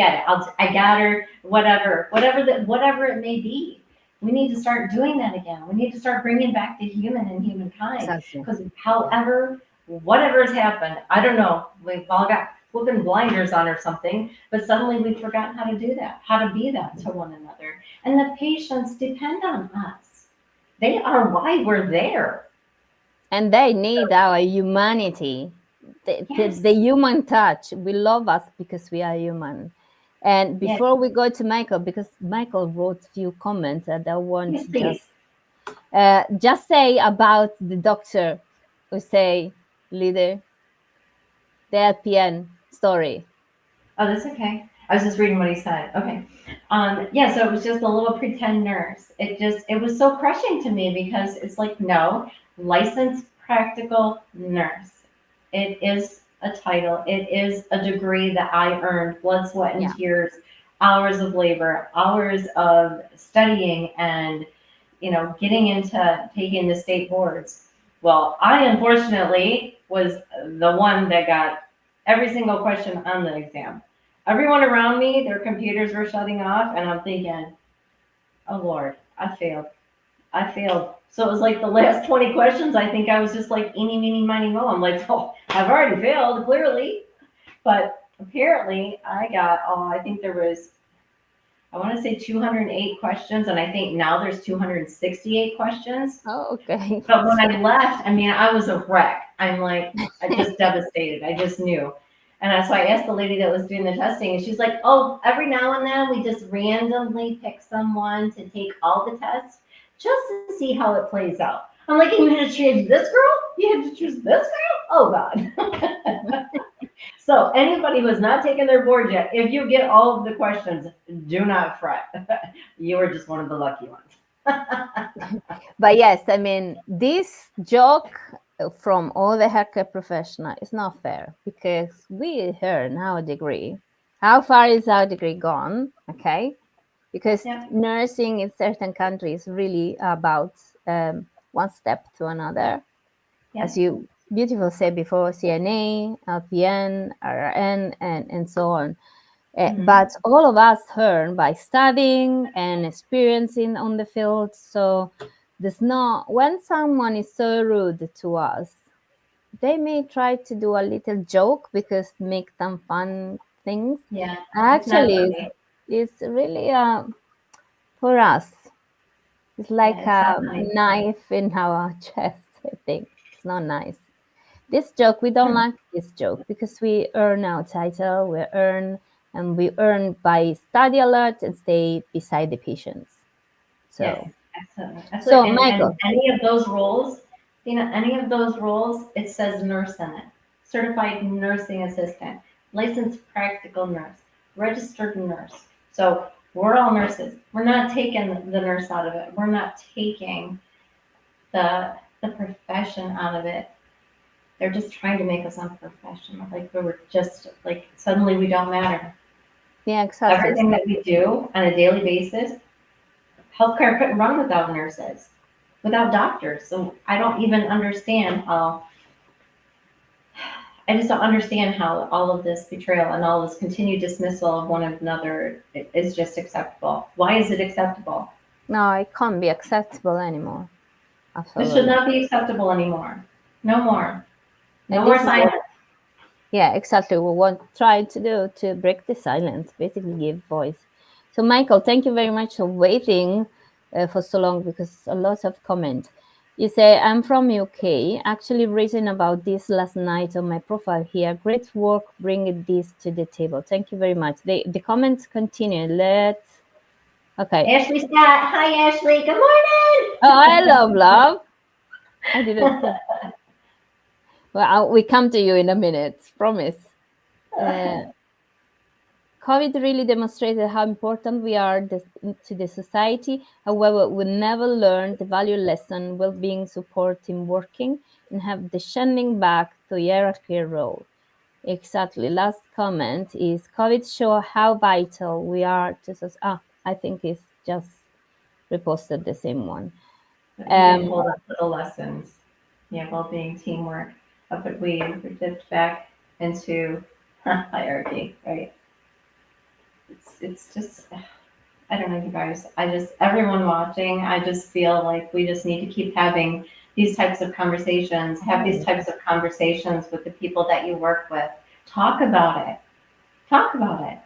S2: got her. Whatever it may be. We need to start doing that again. We need to start bringing back the human and humankind.
S1: exactly.
S2: Because whatever's happened, I don't know. We've all got flipping blinders on or something, but suddenly we've forgotten how to do that, how to be that to one another. And the patients depend on us. They are why we're there.
S1: And they need our humanity,
S2: Yes.
S1: the human touch. We love us because we are human. And
S2: Yes.
S1: before we go to Michael, because Michael wrote a few comments that I want
S2: Yes,
S1: to
S2: please.
S1: just say about the doctor who say, leader, the LPN story.
S2: Oh, that's okay. I was just reading what he said. Okay. Yeah, so it was just a little pretend nurse. It was so crushing to me because it's like, no, licensed practical nurse. It is a title. It is a degree that I earned, blood, sweat, and
S1: Yeah.
S2: tears, hours of labor, hours of studying, and getting into taking the state boards. Well, I unfortunately was the one that got every single question on the exam. Everyone around me, their computers were shutting off, and I'm thinking, oh Lord, I failed. I failed. So it was like the last 20 questions, I think I was just like, eeny, meeny, miny, mo. I'm like, oh, I've already failed, clearly. But apparently I got, I think there was, I want to say 208 questions, and I think now there's 268 questions.
S1: Oh, okay.
S2: But when I left, I mean, I was a wreck. I'm like, I just devastated. I just knew. And so I asked the lady that was doing the testing, and she's like, oh, every now and then we just randomly pick someone to take all the tests just to see how it plays out. I'm like, and you had to choose this girl? You had to choose this girl? Oh, God. So anybody who has not taken their board yet, if you get all of the questions, do not fret. You are just one of the lucky ones.
S1: But yes, I mean, this joke from all the healthcare professional is not fair because we earn our degree. How far is our degree gone? Okay. Because
S2: Yeah.
S1: nursing in certain countries really about one step to another.
S2: Yeah.
S1: As you beautifully said before, CNA, LPN, RN, and so on. But all of us learn by studying and experiencing on the field. So there's not, when someone is so rude to us, they may try to do a little joke because make them fun things.
S2: Yeah.
S1: Actually, it's really for us. It's like
S2: It's not
S1: a
S2: nice.
S1: knife in our chest. I think it's not nice. This joke, we don't like this joke because we earn our title, and we earn by study alert and stay beside the patients. So,
S2: Yes, absolutely.
S1: so
S2: Absolutely. And
S1: Michael,
S2: any of those roles, any of those roles, it says nurse in it. Certified nursing assistant, licensed practical nurse, registered nurse. So we're all nurses. We're not taking the nurse out of it. We're not taking the profession out of it. They're just trying to make us unprofessional. Like we're just like suddenly we don't matter.
S1: yeah, exactly.
S2: Everything that we do on a daily basis, healthcare couldn't run without nurses, without doctors. So I don't even understand how, I just don't understand how all of this betrayal and all this continued dismissal of one another is just acceptable. Why is it acceptable?
S1: No, it can't be acceptable anymore.
S2: This should
S1: Absolutely.
S2: not be acceptable anymore. No more. No
S1: And
S2: more
S1: this is what,
S2: silence.
S1: yeah, exactly what we're trying to do to break the silence, basically give voice. So, Michael, thank you very much for waiting for so long because a lot of comment. You say, I'm from UK, actually reading about this last night on my profile here. Great work bringing this to the table. Thank you very much. The comments continue. Okay.
S2: Ashley Scott. Hi, Ashley. Good morning.
S1: Oh, I love. I didn't. Well, we come to you in a minute, promise. COVID really demonstrated how important we are to the society. However, we never learned the value lesson, well-being, support, team working, and have descending back to hierarchy role. Exactly. Last comment is COVID show how vital we are to society. I think it's just reposted the same one.
S2: You did hold up to the lessons. Yeah, well-being, teamwork. But we dipped back into hierarchy, right? It's just, I don't know, you guys. Everyone watching, I just feel like we just need to keep having these types of conversations, have these types of conversations with the people that you work with. Talk about it. Talk about it.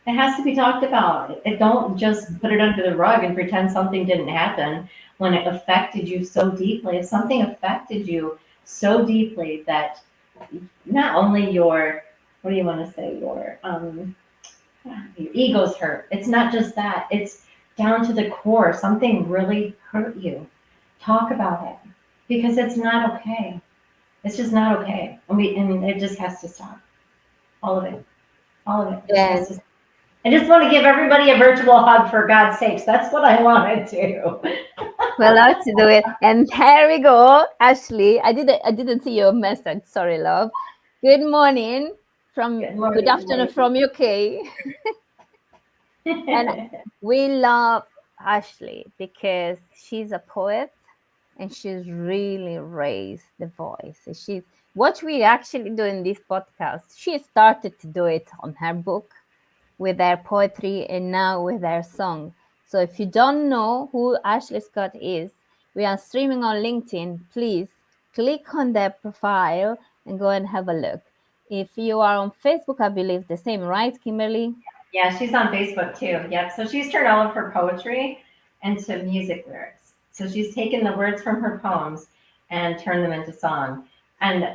S2: It has to be talked about. Don't just put it under the rug and pretend something didn't happen when it affected you so deeply. If something affected you so deeply that not only what do you want to say, your ego's hurt. It's not just that. It's down to the core. Something really hurt you. Talk about it because it's not okay. It's just not okay. And it just has to stop. All of it. All of it.
S1: Yes.
S2: I just want to give everybody a virtual hug for God's sakes. That's what I want to do.
S1: Well, let's do it. And there we go, Ashley. I didn't see your message. Sorry, love. Good morning good afternoon from UK. And we love Ashley because she's a poet and she's really raised the voice. She's what we actually do in this podcast. She started to do it on her book with their poetry and now with their song. So if you don't know who Ashley Scott is, we are streaming on LinkedIn. Please click on their profile and go and have a look. If you are on Facebook, I believe the same, right, Kimberly?
S2: Yeah, she's on Facebook too. Yep. So she's turned all of her poetry into music lyrics. So she's taken the words from her poems and turned them into song. And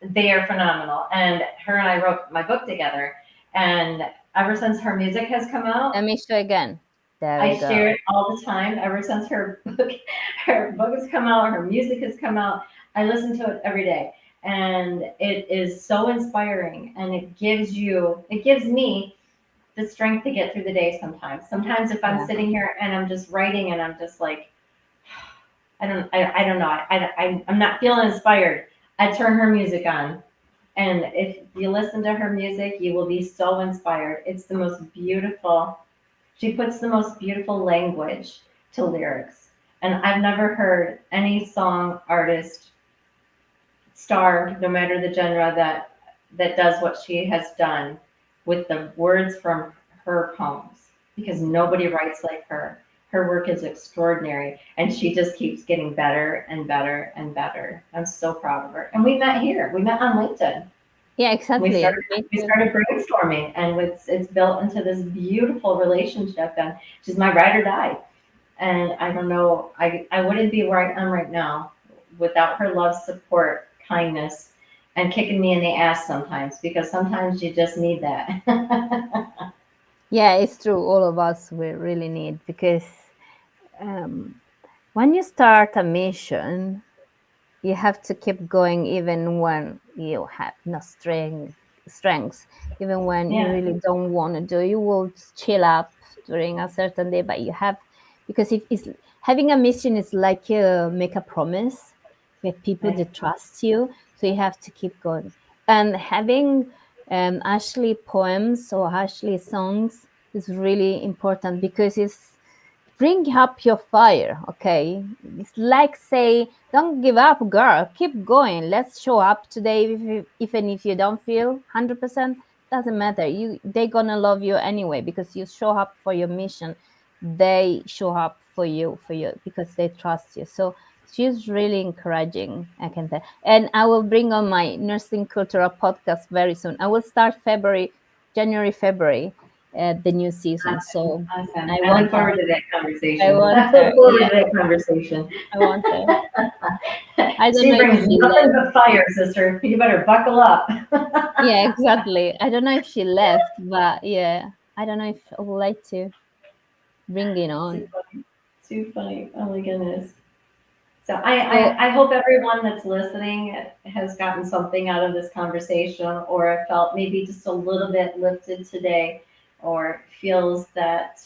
S2: they are phenomenal. And her and I wrote my book together. And ever since her music has come out,
S1: Let me show again. There
S2: I
S1: we go.
S2: share it all the time. Ever since her book has come out, her music has come out, I listen to it every day. And it is so inspiring, and it gives me the strength to get through the day sometimes. Sometimes if I'm
S1: Yeah.
S2: sitting here and I'm just writing and I'm just like, I don't know, I'm not feeling inspired, I turn her music on. And if you listen to her music, you will be so inspired. It's the most beautiful. She puts the most beautiful language to lyrics. And I've never heard any song artist, star, no matter the genre, that does what she has done with the words from her poems, because nobody writes like her. Her work is extraordinary, and she just keeps getting better and better and better. I'm so proud of her. And we met here. We met on LinkedIn.
S1: Yeah,
S2: We
S1: exactly.
S2: started
S1: Me
S2: we
S1: too.
S2: started brainstorming, and it's built into this beautiful relationship. And she's my ride or die. And I don't know, I wouldn't be where I am right now without her love, support, kindness, and kicking me in the ass sometimes, because sometimes you just need that.
S1: Yeah, it's true. All of us we really need, because um, when you start a mission, you have to keep going even when you have no strength, even when you
S2: Yeah,
S1: really don't want to do. You will chill up during a certain day, but you have, because if it's having a mission is like you make a promise with people
S2: right.
S1: that trust you, so you have to keep going. And having Ashley poems or Ashley songs is really important, because it's bring up your fire. Okay, it's like say, don't give up, girl, keep going, let's show up today. Even if you don't feel 100%, doesn't matter, they're gonna love you anyway, because you show up for your mission. They show up for you because they trust you. So she's really encouraging, I can tell. And I will bring on my nursing cultural podcast very soon. I will start January, February, the new season.
S2: Awesome.
S1: So
S2: Awesome.
S1: I
S2: I look
S1: want her.
S2: forward to that
S1: I
S2: conversation.
S1: want
S2: I
S1: her.
S2: look forward
S1: Yeah,
S2: to that conversation.
S1: I want her. I don't
S2: She
S1: know if
S2: brings
S1: she
S2: nothing
S1: left.
S2: but fire, sister. You better buckle up.
S1: Yeah, exactly. I don't know if she left, but yeah, I don't know if I would like to bring it
S2: Too
S1: on.
S2: funny. Too funny. Oh my goodness. So
S1: So
S2: I hope everyone that's listening has gotten something out of this conversation, or felt maybe just a little bit lifted today, or feels that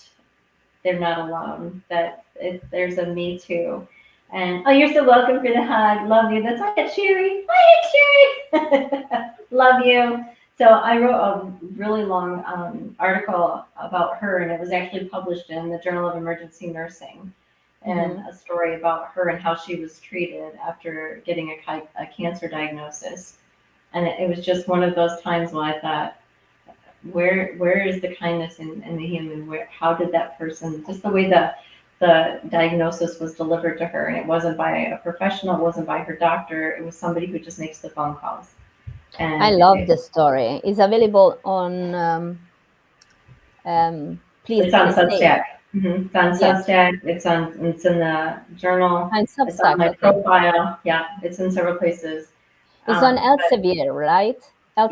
S2: they're not alone, that there's a me too. And oh, you're so welcome for the hug. Love you. That's Hi, Sherry. Hi, Sherry. Love you. So I wrote a really long article about her, and it was actually published in the Journal of Emergency Nursing, and
S1: mhm.
S2: a story about her and how she was treated after getting a cancer diagnosis. And it was just one of those times when I thought, where is the kindness in the human? How did that person, just the way the diagnosis was delivered to her, and it wasn't by a professional, it wasn't by her doctor, it was somebody who just makes the phone calls.
S1: I
S2: And
S1: love the story. It's available on. Please
S2: it's on
S1: say
S2: Substack. It's on
S1: yeah,
S2: Substack. It's in the journal.
S1: on
S2: It's on
S1: Substack.
S2: my
S1: Okay,
S2: profile. Yeah, it's in several places.
S1: it's on
S2: But
S1: Elsevier, right?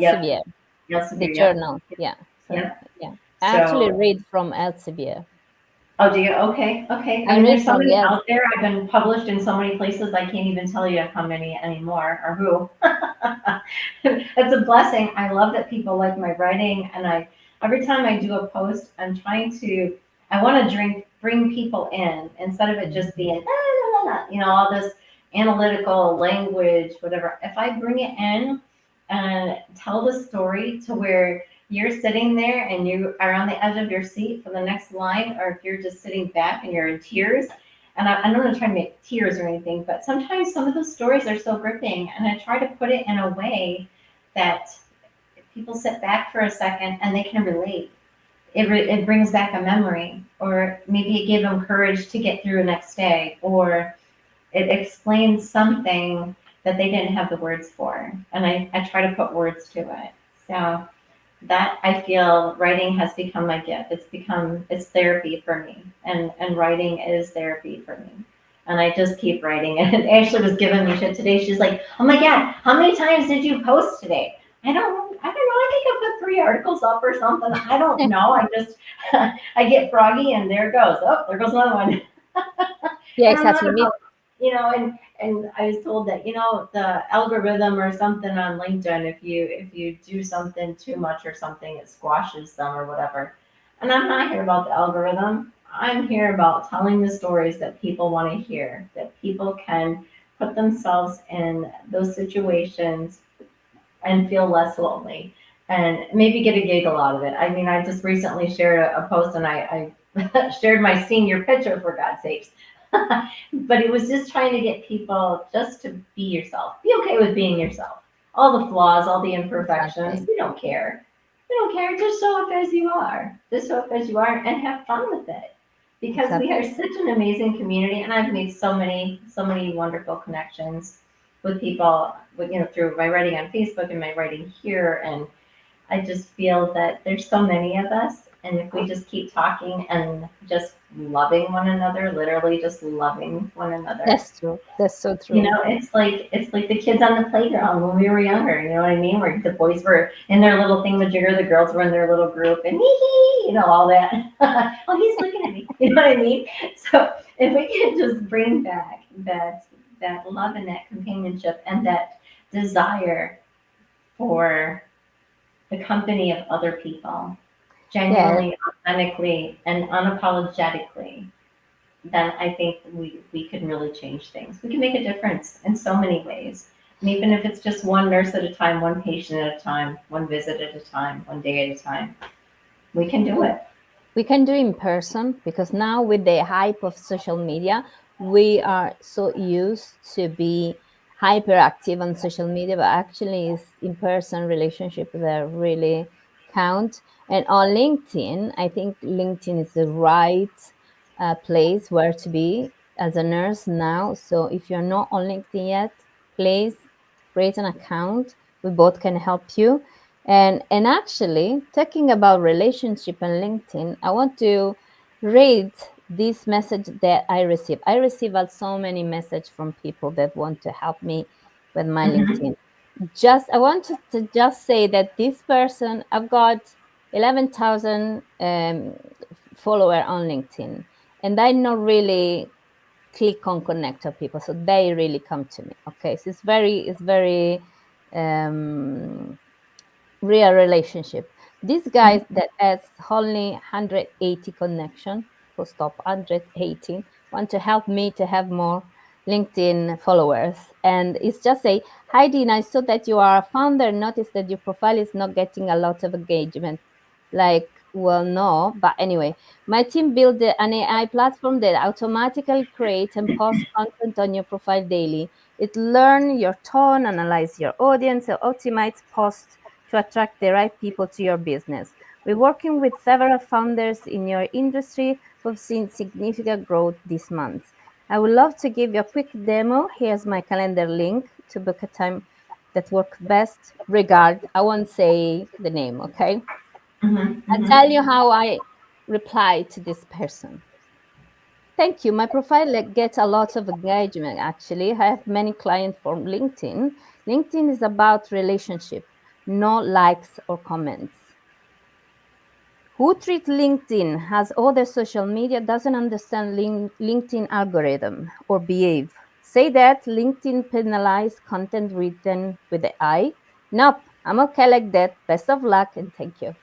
S2: yep,
S1: Elsevier,
S2: yes,
S1: the
S2: yep,
S1: journal. Yeah. So
S2: yep.
S1: yeah, I actually
S2: So,
S1: read from Elsevier.
S2: oh, do you? Okay, okay. I
S1: I
S2: mean,
S1: read
S2: there's so
S1: from
S2: many
S1: yes.
S2: out there. I've been published in so many places. I can't even tell you how many anymore, or who. It's a blessing. I love that people like my writing, and every time I do a post, I want to bring people in, instead of it just being la, la, la, la, all this analytical language, whatever. If I bring it in and tell the story to where you're sitting there and you are on the edge of your seat for the next line, or if you're just sitting back and you're in tears. And I'm not going to try to make tears or anything, but sometimes some of those stories are so gripping, and I try to put it in a way that people sit back for a second and they can relate. It brings back a memory, or maybe it gave them courage to get through the next day, or it explains something that they didn't have the words for. And I try to put words to it. So that, I feel, writing has become my gift. It's therapy for me, and writing is therapy for me. And I just keep writing it. And Ashley was giving me shit today. She's like, "Oh my God, how many times did you post today?" I don't know. I think I put 3 articles up or something. I don't know. I just, I get froggy and there it goes. Oh, there goes another one.
S1: Yeah,
S2: And I'm not
S1: exactly.
S2: about, and I was told that, the algorithm or something on LinkedIn, if you do something too much or something, it squashes them or whatever. And I'm not here about the algorithm. I'm here about telling the stories that people want to hear, that people can put themselves in those situations and feel less lonely and maybe get a giggle out of it. I mean, I just recently shared a post and I shared my senior picture, for God's sakes. But it was just trying to get people just to be yourself. Be okay with being yourself. All the flaws, all the imperfections,
S1: Exactly.
S2: we don't care. We don't care. Just show up as you are. Just show up as you are and have fun with it. Because we are
S1: Exactly.
S2: such an amazing community, and I've made so many wonderful connections with people, through my writing on Facebook and my writing here. And I just feel that there's so many of us, and if we just keep talking and just loving one another, literally just loving one another,
S1: That's true. That's so true.
S2: it's like the kids on the playground when we were younger. You know what I mean? Where the boys were in their little thingamajigger, the girls were in their little group, and hee hee, all that. Oh, he's looking at me. You know what I mean? So if we can just bring back that love and that companionship and that desire for the company of other people,
S1: Yeah,
S2: genuinely, authentically, and unapologetically, then I think we can really change things. We can make a difference in so many ways. And even if it's just one nurse at a time, one patient at a time, one visit at a time, one day at a time, we can do it.
S1: we can do in person because now with the hype of social media, we are so used to be hyperactive on social media, but actually it's in-person relationship that really count. And on LinkedIn, I think LinkedIn is the right place where to be as a nurse now. So if you're not on LinkedIn yet, please create an account. We both can help you. And actually, talking about relationship and LinkedIn, I want to read this message that I receive. I receive so many messages from people that want to help me with my
S2: Hmm.
S1: LinkedIn. Just I wanted to just say that this person, I've got 11,000 follower on LinkedIn, and I not really click on connect to people, so they really come to me. Okay, so it's very um, real relationship. This guy that has only 180 connection, full stop, 118, want to help me to have more LinkedIn followers. And it's just say, hi Dina, I saw that you are a founder, notice that your profile is not getting a lot of engagement. Like, well, no, but anyway, my team built an AI platform that automatically create and post content on your profile daily. It learn your tone, analyze your audience, and optimize posts to attract the right people to your business. We're working with several founders in your industry who've seen significant growth this month. I would love to give you a quick demo. Here's my calendar link to book a time that works best. Regard, I won't say the name, okay?
S2: Hmm.
S1: I'll
S2: Hmm.
S1: tell you how I reply to this person. Thank you. My profile gets a lot of engagement actually. I have many clients from LinkedIn. LinkedIn is about relationship, no likes or comments. Who treats LinkedIn as other social media doesn't understand LinkedIn algorithm or behave. Say that LinkedIn penalize content written with the I. Nope, I'm okay like that. Best of luck and thank you.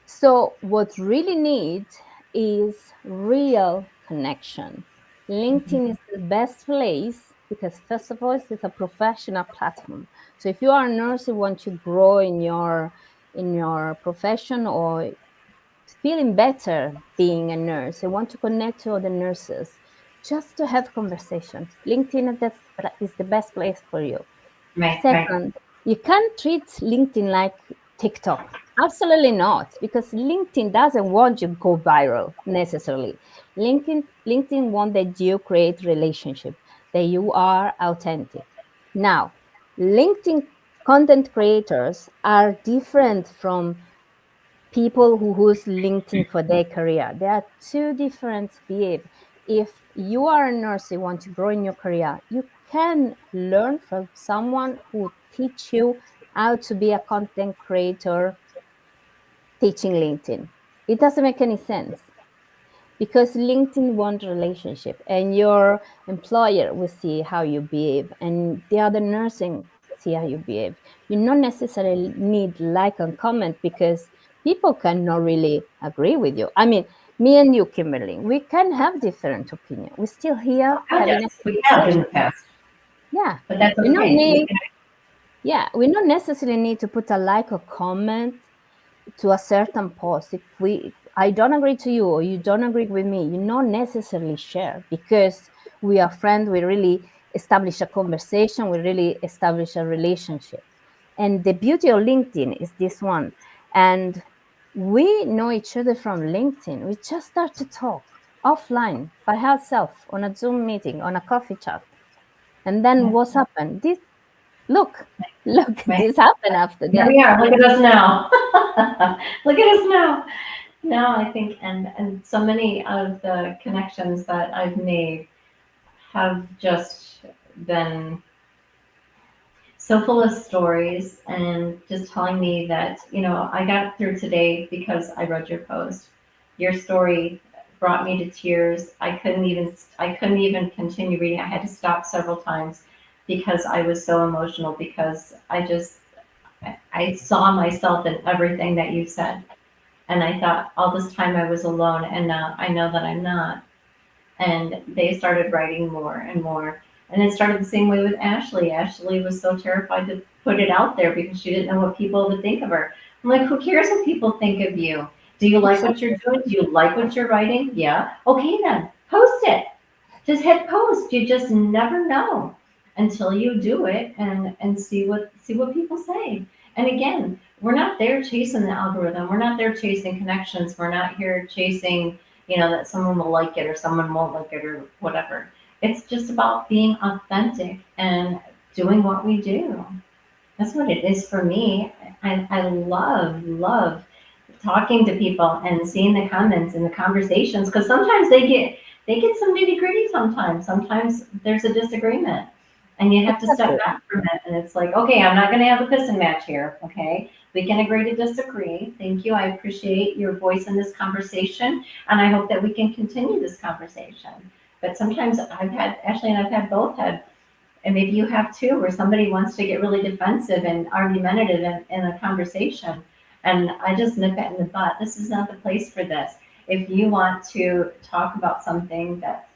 S1: So what really need is real connection. LinkedIn is the best place because first of all, it's a professional platform. So if you are a nurse who want to grow in your profession or feeling better being a nurse, you want to connect to other nurses, just to have conversation. LinkedIn is the best place for you.
S2: Right, right,
S1: Second, you can't treat LinkedIn like TikTok. Absolutely not, because LinkedIn doesn't want you to go viral necessarily. LinkedIn wants that you create relationship, that you are authentic. Now, LinkedIn content creators are different from people who use LinkedIn for their career. There are two different behavior. if you are a nurse, you want to grow in your career, you can learn from someone who teach you how to be a content creator teaching LinkedIn. It doesn't make any sense because LinkedIn wants relationship, and your employer will see how you behave, and the other nursing see how you behave. You not necessarily need like and comment because people cannot really agree with you. I mean, me and you, Kimberly, we can have different opinion. We're still here
S2: Oh,
S1: having a
S2: yes, we have in
S1: conversation.
S2: the past,
S1: Yeah,
S2: but that's
S1: we not
S2: okay.
S1: need. Yeah, we not necessarily need to put a like or comment to a certain post. If I don't agree to you or you don't agree with me, you not necessarily share because we are friends. We really establish a conversation. We really establish a relationship. And the beauty of LinkedIn is this one. And we know each other from LinkedIn. We just start to talk offline by ourselves on a Zoom meeting, on a coffee chat. And then
S2: Yeah,
S1: what's happened? This look, look,
S2: right.
S1: this happened after
S2: Here
S1: that.
S2: we are. Look at us now. Look at us now. No, I think, and so many of the connections that I've made have just been so full of stories and just telling me that, I got through today because I read your post. Your story brought me to tears. I couldn't even continue reading. I had to stop several times because I was so emotional because I saw myself in everything that you said. And I thought all this time I was alone, and now I know that I'm not. And they started writing more and more. And it started the same way with Ashley. Ashley was so terrified to put it out there because she didn't know what people would think of her. I'm like, who cares what people think of you? Do you like what you're doing? Do you like what you're writing? Yeah. Okay, then post it. Just hit post. You just never know until you do it and see what people say. And again, we're not there chasing the algorithm. We're not there chasing connections. We're not here chasing, that someone will like it or someone won't like it or whatever. It's just about being authentic and doing what we do. That's what it is for me. I love talking to people and seeing the comments and the conversations because sometimes they get some nitty gritty sometimes. Sometimes there's a disagreement and you have to step
S1: Exactly.
S2: back from it and it's like, okay, I'm not gonna have a piss and match here. Okay. We can agree to disagree. Thank you. I appreciate your voice in this conversation and I hope that we can continue this conversation. But sometimes Ashley and I've had both had and maybe you have too, where somebody wants to get really defensive and argumentative in a conversation. And I just nip it in the butt. This is not the place for this. If you want to talk about something that,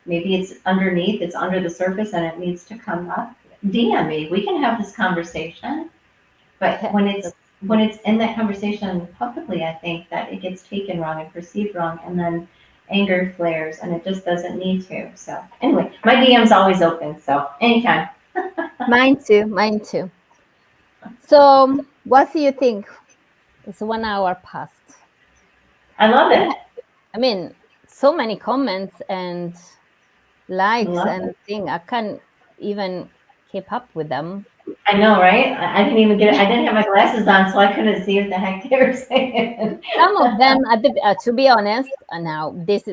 S2: maybe it's underneath, it's under the surface and it needs to come up, DM me. We can have this conversation. But when it's in that conversation publicly, I think that it gets taken wrong and perceived wrong, and then anger flares, and it just doesn't need to. So anyway, my DM's always open, so anytime.
S1: Mine too. Mine too. So, what do you think? It's 1 hour past.
S2: I love
S1: Yeah,
S2: it.
S1: I mean, so many comments and
S2: I
S1: likes
S2: love
S1: and
S2: it.
S1: thing. I can't even keep up with them.
S2: I know, right? I didn't even get it. I didn't have my glasses on, so I couldn't see what the heck they were saying.
S1: Some of them, to be honest, now this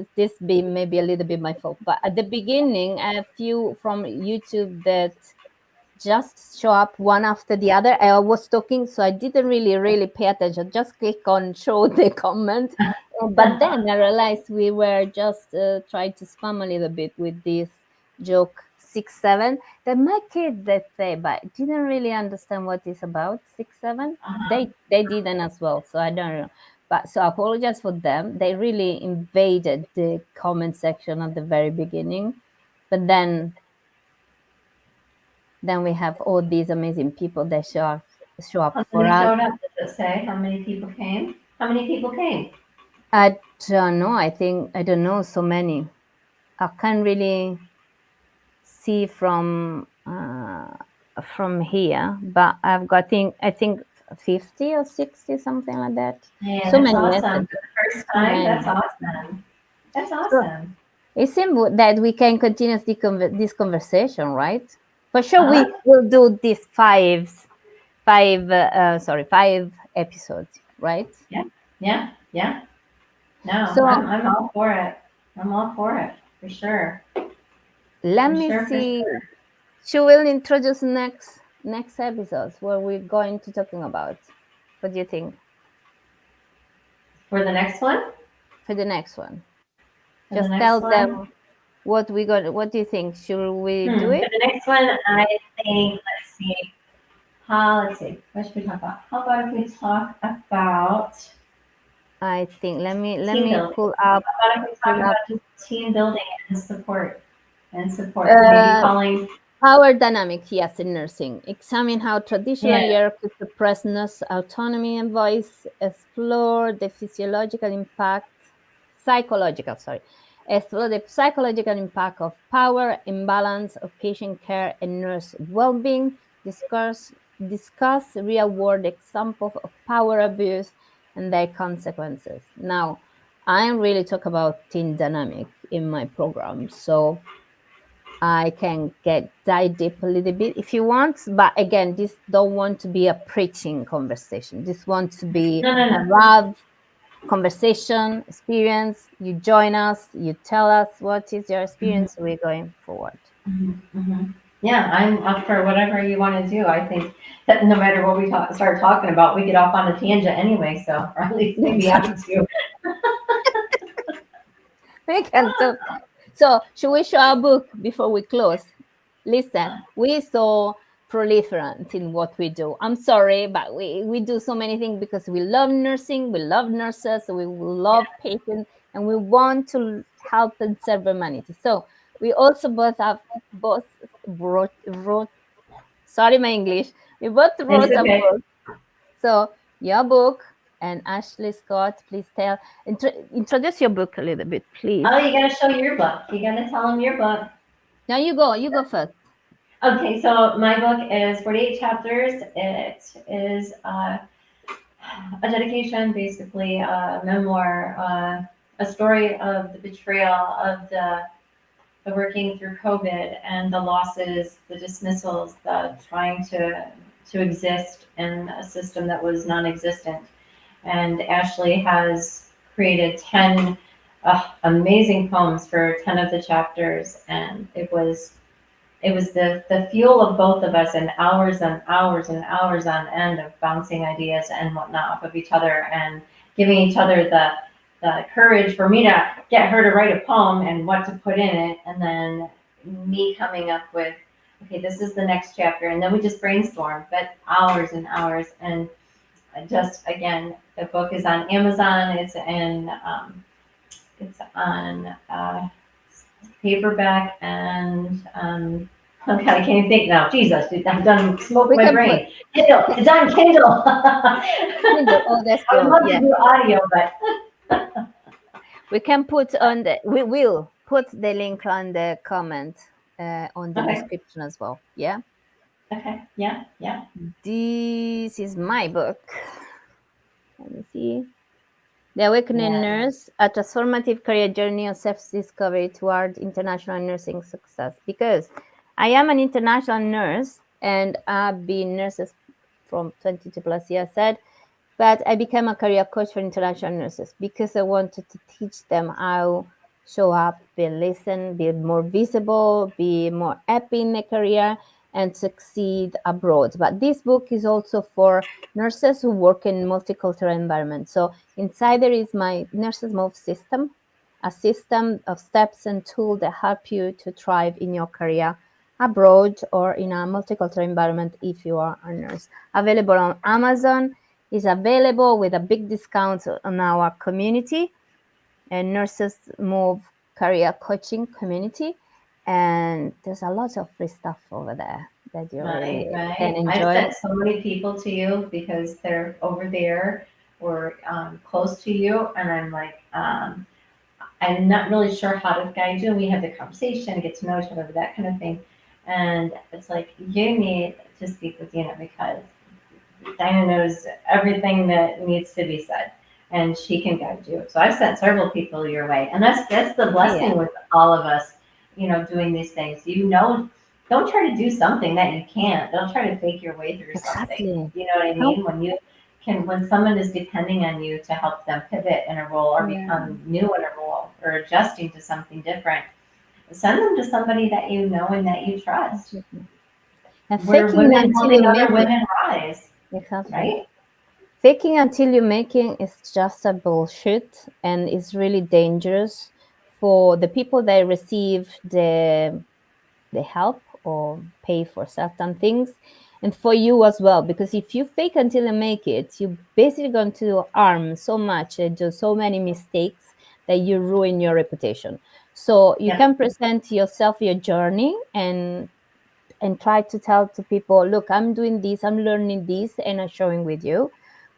S1: be maybe a little bit my fault, but at the beginning, I have few from YouTube that just show up one after the other. I was talking, so I didn't really pay attention. Just click on show the comment. But then I realized we were just trying to spam a little bit with this joke 6-7 that my kids that say, but didn't really understand what it's about 6-7.
S2: Uh-huh.
S1: They didn't as well, so I don't know. But so I apologize for them. They really invaded the comment section at the very beginning, but then we have all these amazing people that show up
S2: How
S1: for
S2: many
S1: us.
S2: showed up? Does it say how many people came? How many people came?
S1: I don't know. I don't know so many. I can't really see from here, but I've got I think 50 or 60, something like that.
S2: Yeah,
S1: So
S2: that's
S1: many
S2: awesome.
S1: messages.
S2: For the first
S1: So
S2: time,
S1: many.
S2: that's awesome. That's
S1: So
S2: awesome.
S1: it seems that we can continue this conversation, right? For sure, we
S2: Uh-huh.
S1: will do these five episodes, right?
S2: Yeah, yeah, yeah. No,
S1: So
S2: I'm all for it. I'm all for it, for sure.
S1: Let
S2: For
S1: me
S2: sure, for
S1: see.
S2: sure.
S1: She will introduce next episodes what we're going to talking about. What do you think
S2: For the next one?
S1: for the next one?
S2: For the
S1: Just
S2: next
S1: tell
S2: one?
S1: them what we got. What do you think? Should we do
S2: For
S1: it?
S2: the next one, I think, let's see. Let's see. What should we talk about? How about if we talk about
S1: I think let
S2: team
S1: me
S2: building?
S1: pull
S2: How about if we talk
S1: up
S2: about just team building and support? And support. Maybe
S1: uh,
S2: calling,
S1: power dynamic. Yes, in nursing. Examine how traditional
S2: yeah,
S1: hierarchies suppress nurse autonomy and voice. Explore the physiological impact, psychological. Sorry, explore the psychological impact of power imbalance of patient care and nurse well-being. Discuss real-world examples of power abuse and their consequences. Now, I really talk about team dynamic in my program, so I can dive deep a little bit if you want, but again, this don't want to be a preaching conversation. This wants to be
S2: no, no,
S1: a
S2: no.
S1: love conversation experience. You join us, you tell us what is your
S2: Mhm,
S1: experience. We're going forward.
S2: mhm. Yeah, I'm up for whatever you want to do. I think that no matter what we start talking about, we get off on a tangent anyway. So, or at least maybe
S1: Exactly.
S2: happen to.
S1: We can talk. So, should we show our book before we close? Listen, we so proliferant in what we do. I'm sorry, but we do so many things because we love nursing, we love nurses, we love patients, and we want to help and serve humanity. So we also both wrote sorry my English. We both
S2: It's
S1: wrote a
S2: okay.
S1: book. So your book and Ashley Scott, please introduce your book a little bit, please.
S2: Oh, you gotta show your book. You gotta tell them your book.
S1: Now you go first.
S2: Okay, so my book is 48 chapters. It is a dedication, basically, a memoir, a story of the betrayal of the working through COVID and the losses, the dismissals, the trying to exist in a system that was non-existent. And Ashley has created 10 amazing poems for 10 of the chapters, and it was the fuel of both of us, and hours and hours and hours on end of bouncing ideas and whatnot off of each other, and giving each other the courage for me to get her to write a poem and what to put in it, and then me coming up with, okay, this is the next chapter, and then we just brainstorm, but hours and hours. And just again, the book is on Amazon. It's on paperback, and oh God, I can't even think now. Jesus, dude, I'm done smoke
S1: We
S2: my
S1: can put
S2: brain. Kindle, it's on Kindle.
S1: oh that's
S2: I would
S1: good.
S2: love to
S1: Yeah.
S2: do audio, but
S1: We can put on the we will put the link on the comment on the
S2: okay,
S1: description as well. Yeah.
S2: okay, yeah, yeah,
S1: This is my book. Let me see. The Awakening
S2: yeah.
S1: Nurse, a transformative career journey of self-discovery toward international nursing success. Because I am an international nurse and I've been nurses from 22 plus years, but I became a career coach for international nurses because I wanted to teach them how show up, be listen, be more visible, be more happy in their career, and succeed abroad. But this book is also for nurses who work in multicultural environments. So inside there is my nurses move system, a system of steps and tools that help you to thrive in your career abroad or in a multicultural environment if you are a nurse. Available on Amazon, is available with a big discount on our community and Nurses Move career coaching community. And there's a lot of free stuff over there that you
S2: Right,
S1: really can
S2: right. I've
S1: enjoy.
S2: sent so many people to you because they're over there or close to you, and I'm like, I'm not really sure how to guide you. We have the conversation, get to know each other, that kind of thing. And it's like, you need to speak with Dina because Dina knows everything that needs to be said, and she can guide you. So I've sent several people your way, and that's the
S1: Yeah,
S2: blessing with all of us, doing these things. Don't try to do something that you can't. Don't try to fake your way through something.
S1: exactly.
S2: You know what I
S1: How
S2: mean? When when someone is depending on you to help them pivot in a role or become new in a role or adjusting to something different, send them to somebody that you know and that you trust.
S1: And
S2: We're
S1: faking
S2: women
S1: until
S2: helping
S1: you
S2: other
S1: make it.
S2: women rise,
S1: Exactly.
S2: right?
S1: Faking until you making is just a bullshit, and it's really dangerous for the people that receive the help or pay for certain things, and for you as well, because if you fake until you make it, you basically going to harm so much and do so many mistakes that you ruin your reputation. So you
S2: Yep.
S1: can present yourself, your journey, and try to tell to people, look, I'm doing this, I'm learning this, and I'm showing with you,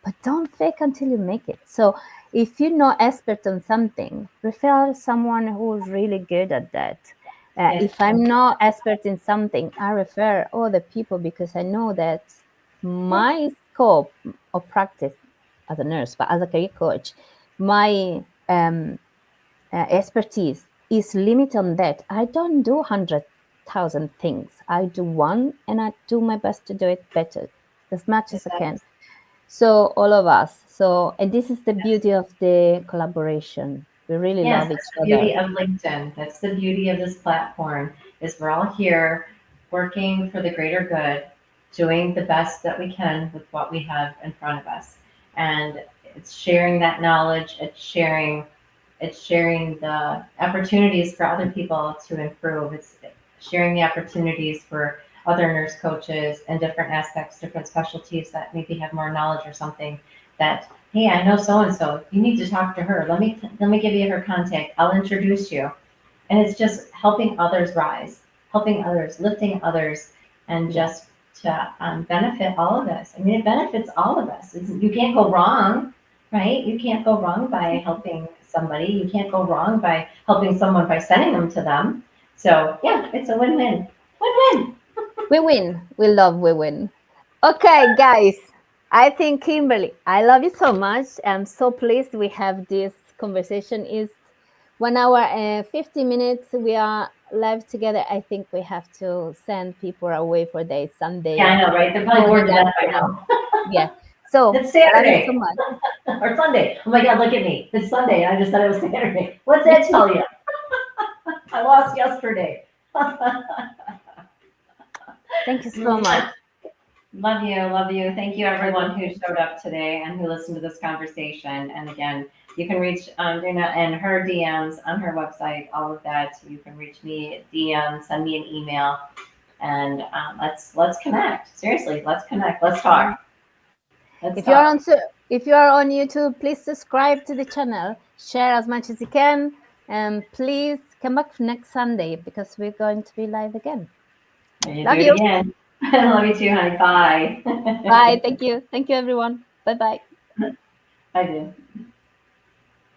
S1: but don't fake until you make it. So if you're not expert on something, refer someone who's really good at that.
S2: Yes.
S1: If I'm not expert in something, I refer other people, because I know that my scope of practice as a nurse, but as a career coach, my expertise is limited on that. I don't do 100,000 things. I do one, and I do my best to do it better, as much as I can. So all of us. So, and this is the beauty of the collaboration. We really
S2: Yes,
S1: love each
S2: that's the
S1: other.
S2: beauty of LinkedIn. That's the beauty of this platform is we're all here working for the greater good, doing the best that we can with what we have in front of us. And it's sharing that knowledge, it's sharing the opportunities for other people to improve. It's sharing the opportunities for other nurse coaches and different aspects, different specialties that maybe have more knowledge or something that, hey, I know so and so. You need to talk to her. Let me give you her contact. I'll introduce you. And it's just helping others rise, helping others, lifting others, and just to benefit all of us. I mean, it benefits all of us. You can't go wrong, right? You can't go wrong by helping somebody. You can't go wrong by helping someone by sending them to them. So yeah, it's a win-win. Win-win.
S1: We win. We love we win. Okay, guys. I think, Kimberly, I love you so much. I'm so pleased we have this conversation. Is 1 hour and 50 minutes. We are live together. I think we have to send people away for their
S2: Yeah, I
S1: Sunday.
S2: know, right? They're probably bored to death by now.
S1: Yeah. So
S2: It's
S1: I love you so
S2: Saturday
S1: much.
S2: or Sunday. Oh my God, look at me. It's Sunday. I just thought it was Saturday. What's that tell you? I lost yesterday.
S1: Thank you so much.
S2: Love you. Love you. Thank you, everyone who showed up today and who listened to this conversation. And again, you can reach Dina and her DMs on her website, all of that. You can reach me DM, send me an email, and let's connect. Seriously, let's connect. Let's talk. Let's
S1: If you are
S2: talk.
S1: on if you are on YouTube, please subscribe to the channel, share as much as you can, and please come back next Sunday, because we're going to be live again.
S2: There you
S1: Love
S2: do it
S1: you.
S2: again. Love you too, honey. Bye.
S1: Bye. Thank you. Thank you, everyone. Bye bye.
S2: I do.